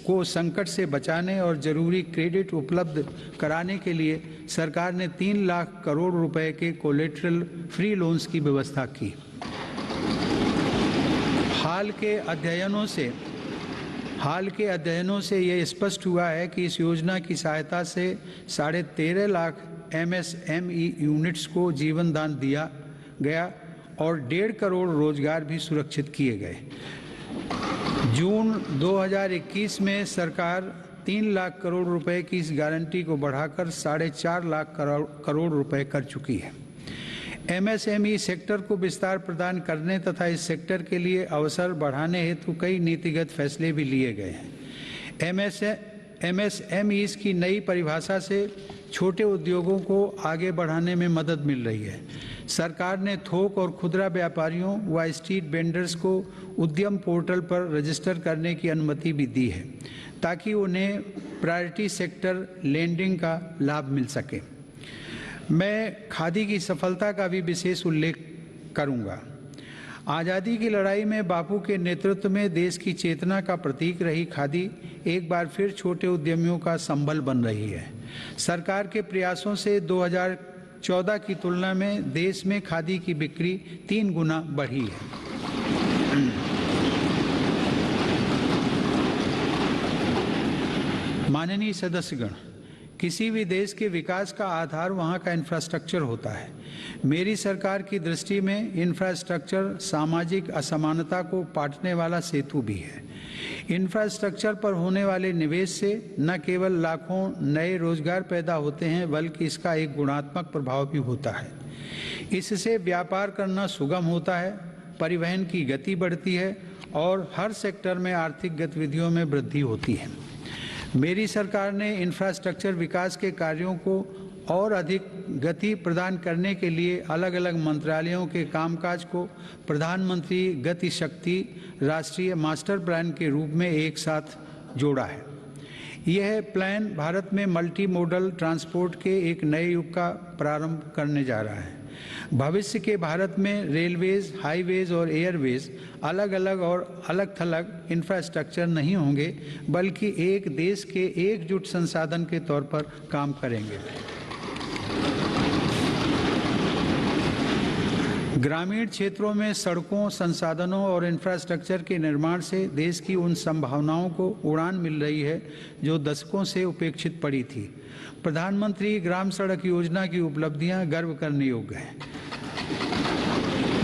को संकट से बचाने और जरूरी क्रेडिट उपलब्ध कराने के लिए सरकार ने 3 लाख करोड़ रुपए के कोलेटरल फ्री लोन्स की व्यवस्था की। हाल के अध्ययनों से ये स्पष्ट हुआ है कि इस योजना की सहायता से 13.5 लाख MSME यूनिट्स को जीवन दान दिया गया और 1.5 करोड़ रोजगार भी सुरक्षित किए गए। जून 2021 में सरकार 3 लाख करोड़ रुपए की इस गारंटी को बढ़ाकर 4.5 लाख करोड़ रुपए कर चुकी है। MSME सेक्टर को विस्तार प्रदान करने तथा इस सेक्टर के लिए अवसर बढ़ाने हेतु कई नीतिगत फैसले भी लिए गए हैं। MSMEs की नई परिभाषा से छोटे उद्योगों को आगे बढ़ाने में मदद मिल रही है। सरकार ने थोक और खुदरा व्यापारियों व स्ट्रीट वेंडर्स को उद्यम पोर्टल पर रजिस्टर करने की अनुमति भी दी है ताकि उन्हें प्रायोरिटी सेक्टर लेंडिंग का लाभ मिल सके। मैं खादी की सफलता का भी विशेष उल्लेख करूंगा। आज़ादी की लड़ाई में बापू के नेतृत्व में देश की चेतना का प्रतीक रही खादी एक बार फिर छोटे उद्यमियों का संबल बन रही है। सरकार के प्रयासों से 2014 की तुलना में देश में खादी की बिक्री 3 गुना बढ़ी है। माननीय सदस्यगण, किसी भी देश के विकास का आधार वहाँ का इंफ्रास्ट्रक्चर होता है। मेरी सरकार की दृष्टि में इंफ्रास्ट्रक्चर सामाजिक असमानता को पाटने वाला सेतु भी है। इंफ्रास्ट्रक्चर पर होने वाले निवेश से न केवल लाखों नए रोजगार पैदा होते हैं, बल्कि इसका एक गुणात्मक प्रभाव भी होता है। इससे व्यापार करना सुगम होता है, परिवहन की गति बढ़ती है और हर सेक्टर में आर्थिक गतिविधियों में वृद्धि होती है। मेरी सरकार ने इंफ्रास्ट्रक्चर विकास के कार्यों को और अधिक गति प्रदान करने के लिए अलग अलग मंत्रालयों के कामकाज को प्रधानमंत्री गति शक्ति राष्ट्रीय मास्टर प्लान के रूप में एक साथ जोड़ा है। यह प्लान भारत में मल्टी मॉडल ट्रांसपोर्ट के एक नए युग का प्रारंभ करने जा रहा है। भविष्य के भारत में रेलवेज, हाईवेज और एयरवेज अलग अलग और अलग थलग इंफ्रास्ट्रक्चर नहीं होंगे, बल्कि एक देश के एकजुट संसाधन के तौर पर काम करेंगे। ग्रामीण क्षेत्रों में सड़कों, संसाधनों और इंफ्रास्ट्रक्चर के निर्माण से देश की उन संभावनाओं को उड़ान मिल रही है जो दशकों से उपेक्षित पड़ी थी। प्रधानमंत्री ग्राम सड़क योजना की उपलब्धियां गर्व करने योग्य हैं।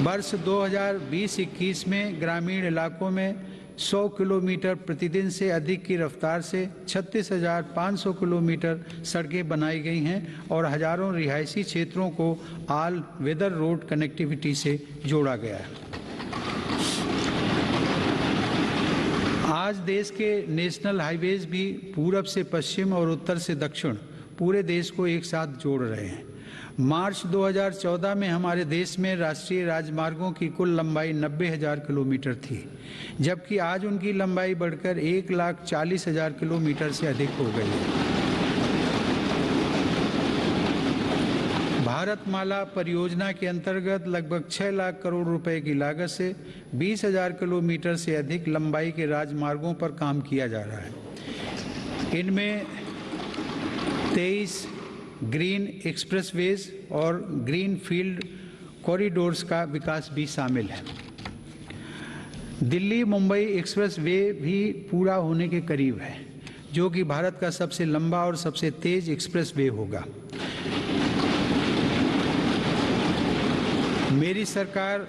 वर्ष 2020-21 में ग्रामीण इलाकों में 100 किलोमीटर प्रतिदिन से अधिक की रफ्तार से 36,500 किलोमीटर सड़कें बनाई गई हैं और हजारों रिहायशी क्षेत्रों को ऑल वेदर रोड कनेक्टिविटी से जोड़ा गया है। आज देश के नेशनल हाईवेज भी पूरब से पश्चिम और उत्तर से दक्षिण पूरे देश को एक साथ जोड़ रहे हैं। मार्च 2014 में हमारे देश में राष्ट्रीय राजमार्गों की कुल लंबाई 90,000 किलोमीटर थी, जबकि आज उनकी लंबाई बढ़कर 1,40,000 किलोमीटर से अधिक हो गई है। भारतमाला परियोजना के अंतर्गत लगभग 6 लाख करोड़ रुपए की लागत से 20,000 किलोमीटर से अधिक लंबाई के राजमार्गों पर काम किया जा रहा है। इनमें 23 ग्रीन एक्सप्रेसवेज और ग्रीन फील्ड कॉरिडोर्स का विकास भी शामिल है। दिल्ली मुंबई एक्सप्रेस वे भी पूरा होने के करीब है, जो कि भारत का सबसे लंबा और सबसे तेज एक्सप्रेस वे होगा। मेरी सरकार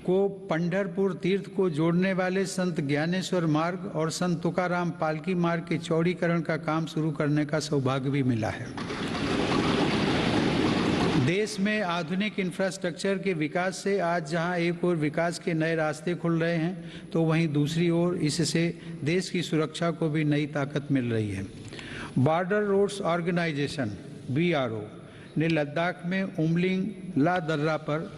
को पंढरपुर तीर्थ को जोड़ने वाले संत ज्ञानेश्वर मार्ग और संत तुकाराम पालकी मार्ग के चौड़ीकरण का काम शुरू करने का सौभाग्य भी मिला है। देश में आधुनिक इंफ्रास्ट्रक्चर के विकास से आज जहां एक ओर विकास के नए रास्ते खुल रहे हैं, तो वहीं दूसरी ओर इससे देश की सुरक्षा को भी नई ताकत मिल रही है। बॉर्डर रोड्स ऑर्गेनाइजेशन (BRO) ने लद्दाख में उमलिंग ला दर्रा पर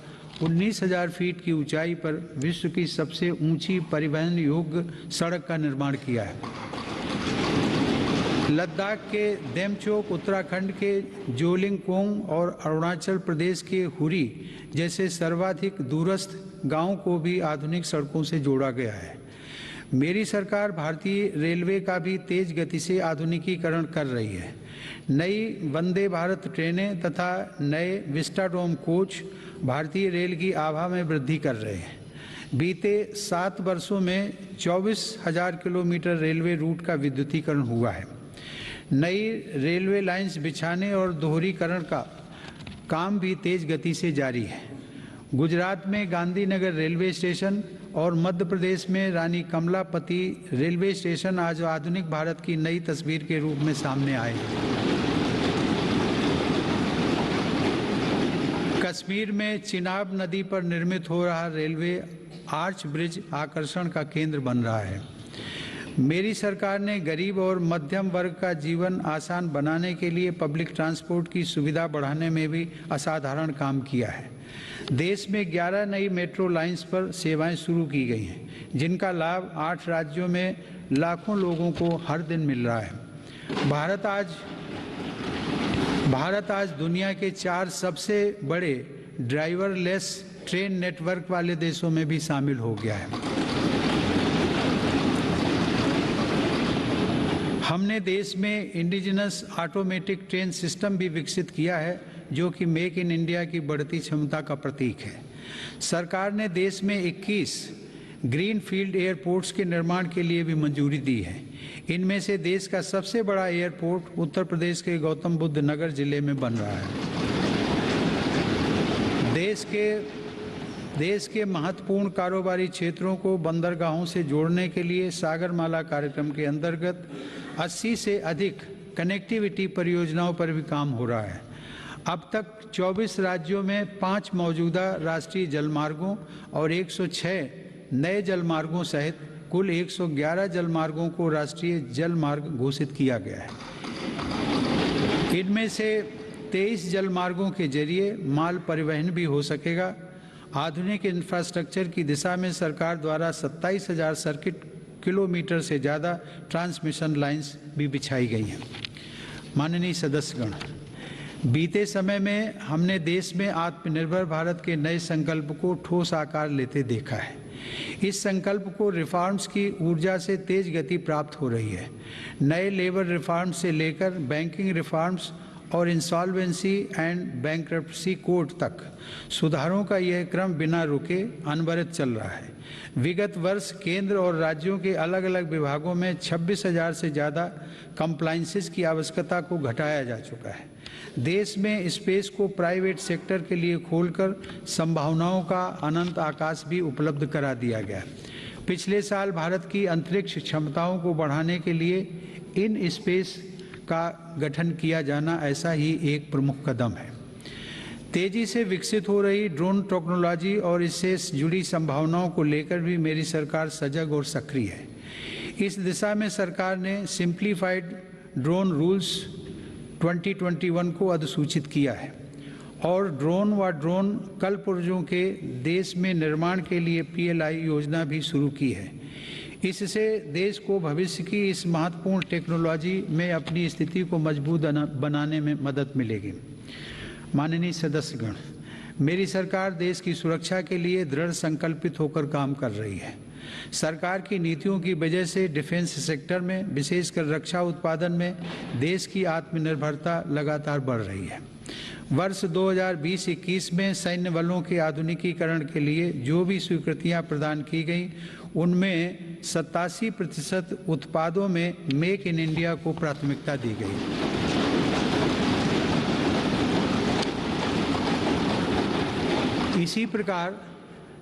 19,000 फीट की ऊंचाई पर विश्व की सबसे ऊंची परिवहन योग्य सड़क का निर्माण किया है। लद्दाख के देमचोक, उत्तराखंड के जोलिंगकोंग और अरुणाचल प्रदेश के हुरी जैसे सर्वाधिक दूरस्थ गांवों को भी आधुनिक सड़कों से जोड़ा गया है। मेरी सरकार भारतीय रेलवे का भी तेज गति से आधुनिकीकरण कर रही है। नई वंदे भारत ट्रेनें तथा नए विस्टाडोम कोच भारतीय रेल की आभा में वृद्धि कर रहे हैं। बीते 7 वर्षों में 24,000 किलोमीटर रेलवे रूट का विद्युतीकरण हुआ है। नई रेलवे लाइंस बिछाने और दोहरीकरण का काम भी तेज गति से जारी है। गुजरात में गांधीनगर रेलवे स्टेशन और मध्य प्रदेश में रानी कमलापति रेलवे स्टेशन आज आधुनिक भारत की नई तस्वीर के रूप में सामने आए हैं। कश्मीर में चिनाब नदी पर निर्मित हो रहा रेलवे आर्च ब्रिज आकर्षण का केंद्र बन रहा है। मेरी सरकार ने गरीब और मध्यम वर्ग का जीवन आसान बनाने के लिए पब्लिक ट्रांसपोर्ट की सुविधा बढ़ाने में भी असाधारण काम किया है। देश में 11 नई मेट्रो लाइंस पर सेवाएं शुरू की गई हैं, जिनका लाभ 8 राज्यों में लाखों लोगों को हर दिन मिल रहा है। भारत आज दुनिया के 4 सबसे बड़े ड्राइवरलेस ट्रेन नेटवर्क वाले देशों में भी शामिल हो गया है। हमने देश में इंडिजिनस ऑटोमेटिक ट्रेन सिस्टम भी विकसित किया है, जो कि मेक इन इंडिया की बढ़ती क्षमता का प्रतीक है। सरकार ने देश में 21 ग्रीन फील्ड एयरपोर्ट्स के निर्माण के लिए भी मंजूरी दी है। इनमें से देश का सबसे बड़ा एयरपोर्ट उत्तर प्रदेश के गौतम बुद्ध नगर जिले में बन रहा है। देश के महत्वपूर्ण कारोबारी क्षेत्रों को बंदरगाहों से जोड़ने के लिए सागरमाला कार्यक्रम के अंतर्गत 80 से अधिक कनेक्टिविटी परियोजनाओं पर भी काम हो रहा है। अब तक 24 राज्यों में 5 मौजूदा राष्ट्रीय जलमार्गों और 106 नए जलमार्गों सहित कुल 111 जलमार्गों को राष्ट्रीय जलमार्ग घोषित किया गया है। इनमें से 23 जलमार्गों के जरिए माल परिवहन भी हो सकेगा। आधुनिक इंफ्रास्ट्रक्चर की दिशा में सरकार द्वारा 27,000 सर्किट किलोमीटर से ज़्यादा ट्रांसमिशन लाइंस भी बिछाई गई हैं। माननीय सदस्यगण, बीते समय में हमने देश में आत्मनिर्भर भारत के नए संकल्प को ठोस आकार लेते देखा है। इस संकल्प को रिफॉर्म्स की ऊर्जा से तेज गति प्राप्त हो रही है। नए लेबर रिफॉर्म्स से लेकर बैंकिंग रिफॉर्म्स और इंसॉल्वेंसी एंड बैंक्रप्सी कोड तक सुधारों का यह क्रम बिना रुके अनवरत चल रहा है। विगत वर्ष केंद्र और राज्यों के अलग अलग विभागों में 26,000 से ज़्यादा कंप्लायंसेस की आवश्यकता को घटाया जा चुका है। देश में स्पेस को प्राइवेट सेक्टर के लिए खोलकर संभावनाओं का अनंत आकाश भी उपलब्ध करा दिया गया। पिछले साल भारत की अंतरिक्ष क्षमताओं को बढ़ाने के लिए इन स्पेस का गठन किया जाना ऐसा ही एक प्रमुख कदम है। तेजी से विकसित हो रही ड्रोन टेक्नोलॉजी और इससे जुड़ी संभावनाओं को लेकर भी मेरी सरकार सजग और सक्रिय है। इस दिशा में सरकार ने सिंप्लीफाइड ड्रोन रूल्स 2021 को अधिसूचित किया है और ड्रोन व ड्रोन कलपुर्जों के देश में निर्माण के लिए PLI योजना भी शुरू की है। इससे देश को भविष्य की इस महत्वपूर्ण टेक्नोलॉजी में अपनी स्थिति को मजबूत बनाने में मदद मिलेगी। माननीय सदस्यगण, मेरी सरकार देश की सुरक्षा के लिए दृढ़ संकल्पित होकर काम कर रही है। सरकार की नीतियों की वजह से डिफेंस सेक्टर में, विशेषकर रक्षा उत्पादन में देश की आत्मनिर्भरता लगातार बढ़ रही है। वर्ष 2020-21 में सैन्य बलों के आधुनिकीकरण के लिए जो भी स्वीकृतियां प्रदान की गईं, उनमें 87% उत्पादों में मेक इन इंडिया को प्राथमिकता दी गई। इसी प्रकार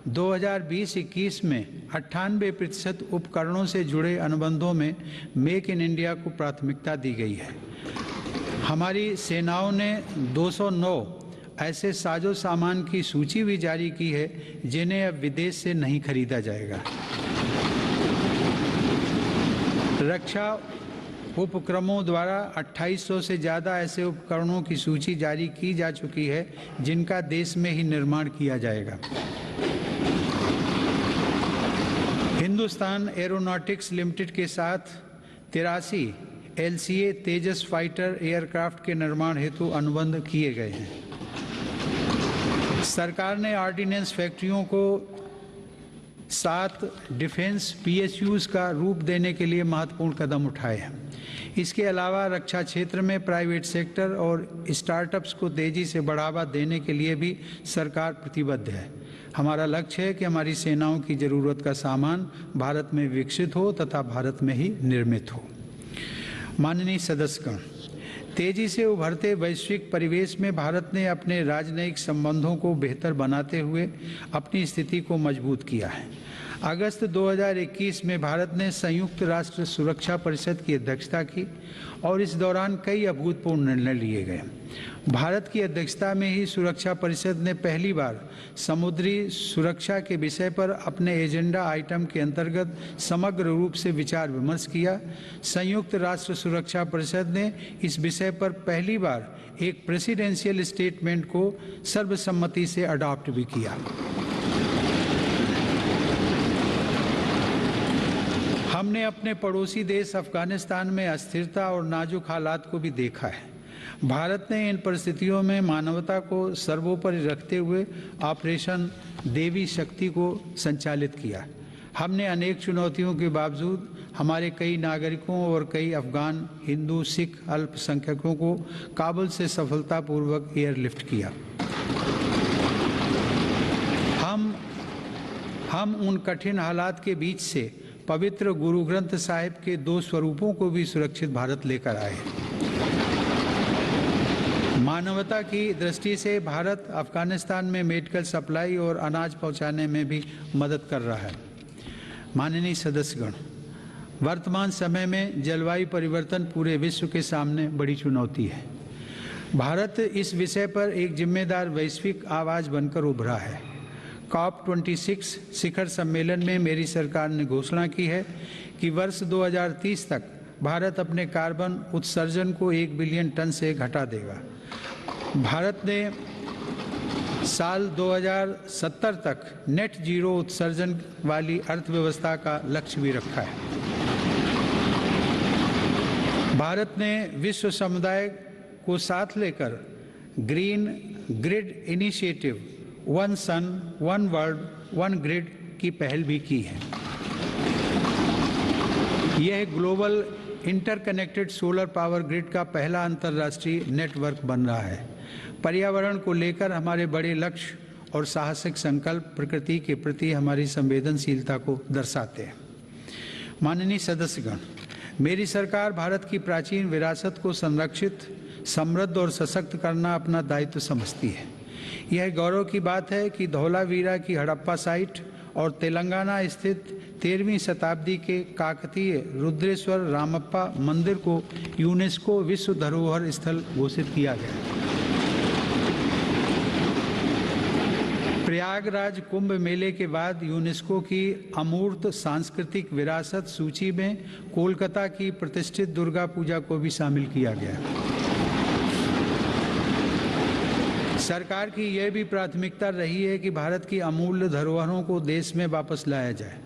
2020-21 में 98% उपकरणों से जुड़े अनुबंधों में मेक इन इंडिया को प्राथमिकता दी गई है। हमारी सेनाओं ने 209 ऐसे साजो सामान की सूची भी जारी की है जिन्हें अब विदेश से नहीं खरीदा जाएगा। रक्षा उपक्रमों द्वारा 2800 से ज़्यादा ऐसे उपकरणों की सूची जारी की जा चुकी है जिनका देश में ही निर्माण किया जाएगा। हिंदुस्तान एरोनॉटिक्स लिमिटेड के साथ 83 LCA तेजस फाइटर एयरक्राफ्ट के निर्माण हेतु अनुबंध किए गए हैं। सरकार ने ऑर्डिनेंस फैक्ट्रियों को 7 डिफेंस PSUs का रूप देने के लिए महत्वपूर्ण कदम उठाए हैं। इसके अलावा रक्षा क्षेत्र में प्राइवेट सेक्टर और स्टार्टअप्स को तेजी से बढ़ावा देने के लिए भी सरकार प्रतिबद्ध है। हमारा लक्ष्य है कि हमारी सेनाओं की ज़रूरत का सामान भारत में विकसित हो तथा भारत में ही निर्मित हो। माननीय सदस्यगण, तेजी से उभरते वैश्विक परिवेश में भारत ने अपने राजनयिक संबंधों को बेहतर बनाते हुए अपनी स्थिति को मजबूत किया है। अगस्त 2021 में भारत ने संयुक्त राष्ट्र सुरक्षा परिषद की अध्यक्षता की और इस दौरान कई अभूतपूर्व निर्णय लिए गए। भारत की अध्यक्षता में ही सुरक्षा परिषद ने पहली बार समुद्री सुरक्षा के विषय पर अपने एजेंडा आइटम के अंतर्गत समग्र रूप से विचार विमर्श किया। संयुक्त राष्ट्र सुरक्षा परिषद ने इस विषय पर पहली बार एक प्रेसिडेंशियल स्टेटमेंट को सर्वसम्मति से अडॉप्ट भी किया। हमने अपने पड़ोसी देश अफगानिस्तान में अस्थिरता और नाजुक हालात को भी देखा है। भारत ने इन परिस्थितियों में मानवता को सर्वोपरि रखते हुए ऑपरेशन देवी शक्ति को संचालित किया। हमने अनेक चुनौतियों के बावजूद हमारे कई नागरिकों और कई अफगान हिंदू सिख अल्पसंख्यकों को काबुल से सफलतापूर्वक एयरलिफ्ट किया। हम उन कठिन हालात के बीच से पवित्र गुरु ग्रंथ साहिब के 2 स्वरूपों को भी सुरक्षित भारत लेकर आए। मानवता की दृष्टि से भारत अफगानिस्तान में मेडिकल सप्लाई और अनाज पहुंचाने में भी मदद कर रहा है। माननीय सदस्यगण, वर्तमान समय में जलवायु परिवर्तन पूरे विश्व के सामने बड़ी चुनौती है। भारत इस विषय पर एक जिम्मेदार वैश्विक आवाज बनकर उभरा है। COP26 शिखर सम्मेलन में मेरी सरकार ने घोषणा की है कि वर्ष 2030 तक भारत अपने कार्बन उत्सर्जन को 1 बिलियन टन से घटा देगा। भारत ने साल 2070 तक नेट जीरो उत्सर्जन वाली अर्थव्यवस्था का लक्ष्य भी रखा है। भारत ने विश्व समुदाय को साथ लेकर green grid initiative one sun one world one grid की पहल भी की है। यह global interconnected solar power grid का पहला अंतर्राष्ट्रीय नेटवर्क बन रहा है। पर्यावरण को लेकर हमारे बड़े लक्ष्य और साहसिक संकल्प प्रकृति के प्रति हमारी संवेदनशीलता को दर्शाते हैं। माननीय सदस्यगण, मेरी सरकार भारत की प्राचीन विरासत को संरक्षित, समृद्ध और सशक्त करना अपना दायित्व समझती है। यह गौरव की बात है कि धौलावीरा की हड़प्पा साइट और तेलंगाना स्थित 13वीं शताब्दी के काकतीय रुद्रेश्वर रामप्पा मंदिर को यूनेस्को विश्व धरोहर स्थल घोषित किया गया। प्रयागराज कुंभ मेले के बाद यूनेस्को की अमूर्त सांस्कृतिक विरासत सूची में कोलकाता की प्रतिष्ठित दुर्गा पूजा को भी शामिल किया गया। सरकार की यह भी प्राथमिकता रही है कि भारत की अमूल्य धरोहरों को देश में वापस लाया जाए।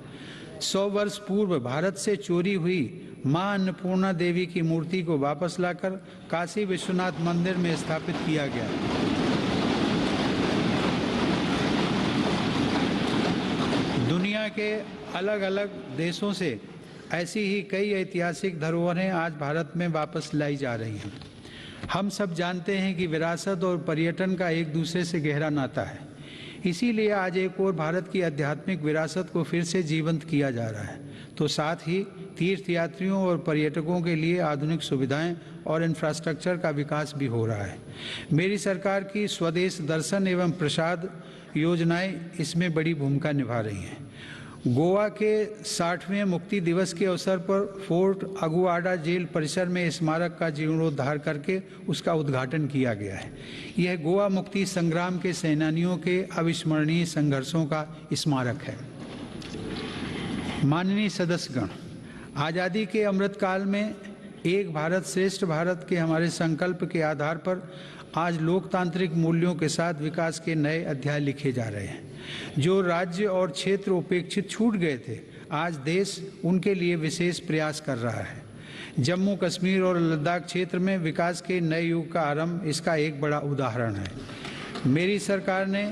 100 वर्ष पूर्व भारत से चोरी हुई मां अन्नपूर्णा देवी की मूर्ति को वापस लाकर काशी विश्वनाथ मंदिर में स्थापित किया गया। दुनिया के अलग अलग देशों से ऐसी ही कई ऐतिहासिक धरोहरें आज भारत में वापस लाई जा रही हैं। हम सब जानते हैं कि विरासत और पर्यटन का एक दूसरे से गहरा नाता है। इसीलिए आज एक और भारत की आध्यात्मिक विरासत को फिर से जीवंत किया जा रहा है, तो साथ ही तीर्थयात्रियों और पर्यटकों के लिए आधुनिक सुविधाएं और इंफ्रास्ट्रक्चर का विकास भी हो रहा है। मेरी सरकार की स्वदेश दर्शन एवं प्रसाद योजनाएं इसमें बड़ी भूमिका निभा रही हैं। गोवा के 60वें मुक्ति दिवस के अवसर पर फोर्ट अगुआडा जेल परिसर में स्मारक का जीर्णोद्धार करके उसका उद्घाटन किया गया है। यह गोवा मुक्ति संग्राम के सेनानियों के अविस्मरणीय संघर्षों का स्मारक है। माननीय सदस्यगण, आज़ादी के अमृतकाल में एक भारत श्रेष्ठ भारत के हमारे संकल्प के आधार पर आज लोकतांत्रिक मूल्यों के साथ विकास के नए अध्याय लिखे जा रहे हैं। जो राज्य और क्षेत्र उपेक्षित छूट गए थे, आज देश उनके लिए विशेष प्रयास कर रहा है। जम्मू कश्मीर और लद्दाख क्षेत्र में विकास के नए युग का आरंभ इसका एक बड़ा उदाहरण है। मेरी सरकार ने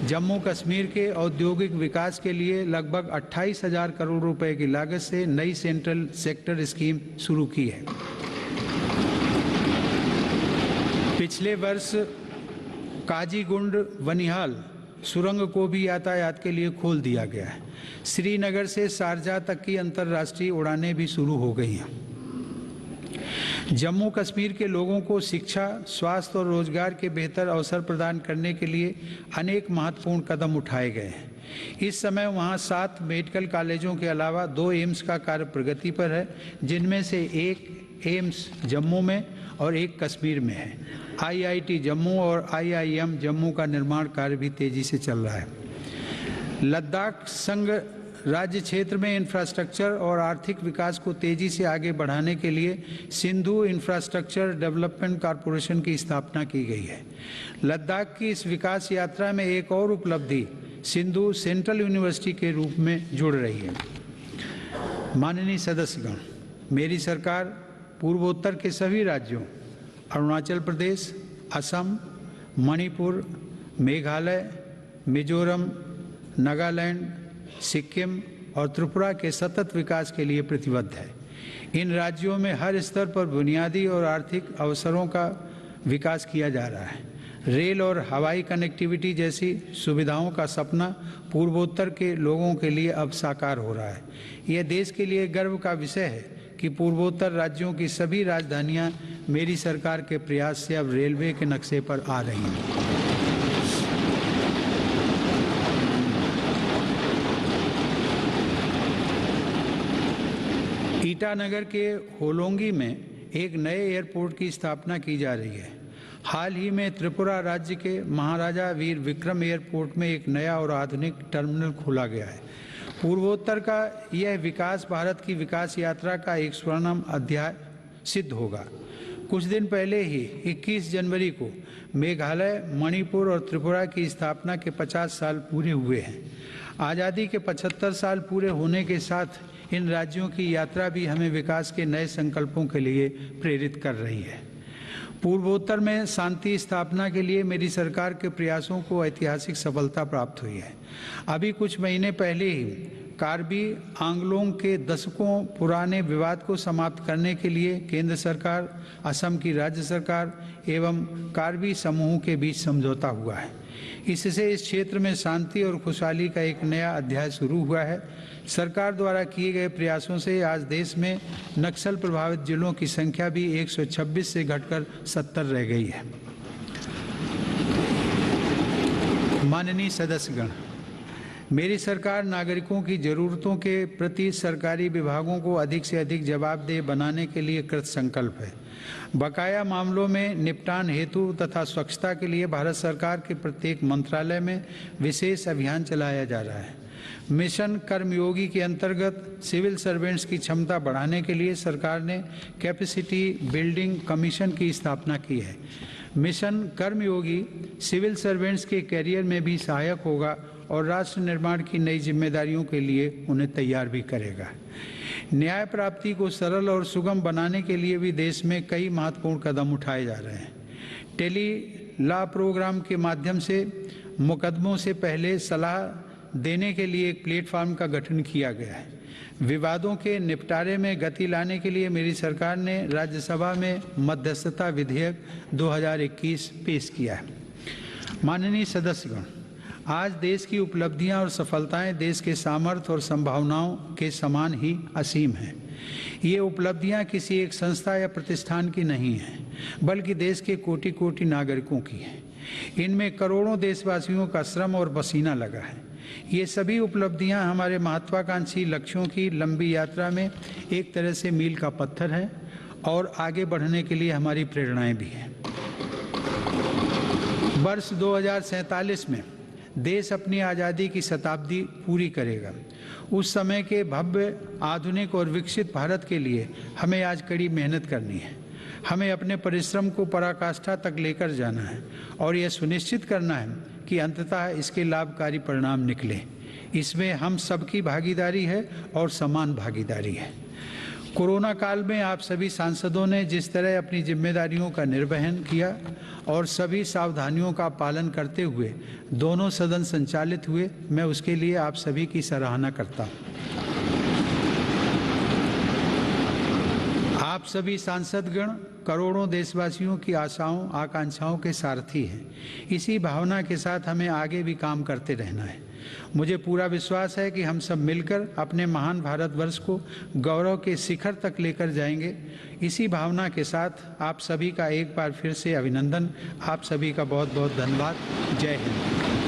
जम्मू कश्मीर के औद्योगिक विकास के लिए लगभग 28,000 करोड़ रुपए की लागत से नई सेंट्रल सेक्टर स्कीम शुरू की है। पिछले वर्ष काजीगुंड वनिहाल सुरंग को भी यातायात के लिए खोल दिया गया है। श्रीनगर से शारजाह तक की अंतर्राष्ट्रीय उड़ानें भी शुरू हो गई हैं। जम्मू कश्मीर के लोगों को शिक्षा, स्वास्थ्य और रोजगार के बेहतर अवसर प्रदान करने के लिए अनेक महत्वपूर्ण कदम उठाए गए हैं। इस समय वहां 7 मेडिकल कॉलेजों के अलावा 2 एम्स का कार्य प्रगति पर है, जिनमें से एक एम्स जम्मू में और एक कश्मीर में है। IIT जम्मू और IIM जम्मू का निर्माण कार्य भी तेजी से चल रहा है। लद्दाख संघ राज्य क्षेत्र में इंफ्रास्ट्रक्चर और आर्थिक विकास को तेजी से आगे बढ़ाने के लिए सिंधु इंफ्रास्ट्रक्चर डेवलपमेंट कॉरपोरेशन की स्थापना की गई है। लद्दाख की इस विकास यात्रा में एक और उपलब्धि सिंधु सेंट्रल यूनिवर्सिटी के रूप में जुड़ रही है। माननीय सदस्यगण, मेरी सरकार पूर्वोत्तर के सभी राज्यों अरुणाचल प्रदेश, असम, मणिपुर, मेघालय, मिजोरम, नागालैंड, सिक्किम और त्रिपुरा के सतत विकास के लिए प्रतिबद्ध है। इन राज्यों में हर स्तर पर बुनियादी और आर्थिक अवसरों का विकास किया जा रहा है। रेल और हवाई कनेक्टिविटी जैसी सुविधाओं का सपना पूर्वोत्तर के लोगों के लिए अब साकार हो रहा है। यह देश के लिए गर्व का विषय है कि पूर्वोत्तर राज्यों की सभी राजधानियां मेरी सरकार के प्रयास से अब रेलवे के नक्शे पर आ रही हैं। ईटानगर के होलोंगी में एक नए एयरपोर्ट की स्थापना की जा रही है। हाल ही में त्रिपुरा राज्य के महाराजा वीर विक्रम एयरपोर्ट में एक नया और आधुनिक टर्मिनल खोला गया है। पूर्वोत्तर का यह विकास भारत की विकास यात्रा का एक स्वर्णिम अध्याय सिद्ध होगा। कुछ दिन पहले ही 21 जनवरी को मेघालय, मणिपुर और त्रिपुरा की स्थापना के 50 साल पूरे हुए हैं। आज़ादी के 75 साल पूरे होने के साथ इन राज्यों की यात्रा भी हमें विकास के नए संकल्पों के लिए प्रेरित कर रही है। पूर्वोत्तर में शांति स्थापना के लिए मेरी सरकार के प्रयासों को ऐतिहासिक सफलता प्राप्त हुई है। अभी कुछ महीने पहले ही कार्बी आंगलोंग के दशकों पुराने विवाद को समाप्त करने के लिए केंद्र सरकार, असम की राज्य सरकार एवं कार्बी समूहों के बीच समझौता हुआ है। इससे इस क्षेत्र में शांति और खुशहाली का एक नया अध्याय शुरू हुआ है। सरकार द्वारा किए गए प्रयासों से आज देश में नक्सल प्रभावित जिलों की संख्या भी 126 से घटकर 70 रह गई है। माननीय सदस्यगण, मेरी सरकार नागरिकों की जरूरतों के प्रति सरकारी विभागों को अधिक से अधिक जवाबदेह बनाने के लिए कृत संकल्प है। बकाया मामलों में निपटान हेतु तथा स्वच्छता के लिए भारत सरकार के प्रत्येक मंत्रालय में विशेष अभियान चलाया जा रहा है। मिशन कर्मयोगी के अंतर्गत सिविल सर्वेंट्स की क्षमता बढ़ाने के लिए सरकार ने कैपेसिटी बिल्डिंग कमीशन की स्थापना की है। मिशन कर्मयोगी सिविल सर्वेंट्स के करियर में भी सहायक होगा और राष्ट्र निर्माण की नई जिम्मेदारियों के लिए उन्हें तैयार भी करेगा। न्याय प्राप्ति को सरल और सुगम बनाने के लिए भी देश में कई महत्वपूर्ण कदम उठाए जा रहे हैं। टेली लॉ प्रोग्राम के माध्यम से मुकदमों से पहले सलाह देने के लिए एक प्लेटफॉर्म का गठन किया गया है। विवादों के निपटारे में गति लाने के लिए मेरी सरकार ने राज्यसभा में मध्यस्थता विधेयक 2021 पेश किया है। माननीय सदस्यगण, आज देश की उपलब्धियां और सफलताएं देश के सामर्थ्य और संभावनाओं के समान ही असीम हैं। ये उपलब्धियां किसी एक संस्था या प्रतिष्ठान की नहीं हैं, बल्कि देश के कोटि कोटि नागरिकों की हैं। इनमें करोड़ों देशवासियों का श्रम और पसीना लगा है। ये सभी उपलब्धियां हमारे महत्वाकांक्षी लक्ष्यों की लंबी यात्रा में एक तरह से मील का पत्थर है और आगे बढ़ने के लिए हमारी प्रेरणाएं भी हैं। वर्ष 2047 में देश अपनी आज़ादी की शताब्दी पूरी करेगा। उस समय के भव्य, आधुनिक और विकसित भारत के लिए हमें आज कड़ी मेहनत करनी है। हमें अपने परिश्रम को पराकाष्ठा तक लेकर जाना है और यह सुनिश्चित करना है कि अंततः इसके लाभकारी परिणाम निकले। इसमें हम सबकी भागीदारी है और समान भागीदारी है। कोरोना काल में आप सभी सांसदों ने जिस तरह अपनी जिम्मेदारियों का निर्वहन किया और सभी सावधानियों का पालन करते हुए दोनों सदन संचालित हुए, मैं उसके लिए आप सभी की सराहना करता हूँ। आप सभी सांसदगण करोड़ों देशवासियों की आशाओं, आकांक्षाओं के सारथी हैं। इसी भावना के साथ हमें आगे भी काम करते रहना है। मुझे पूरा विश्वास है कि हम सब मिलकर अपने महान भारतवर्ष को गौरव के शिखर तक लेकर जाएंगे। इसी भावना के साथ आप सभी का एक बार फिर से अभिनंदन। आप सभी का बहुत बहुत धन्यवाद। जय हिंद।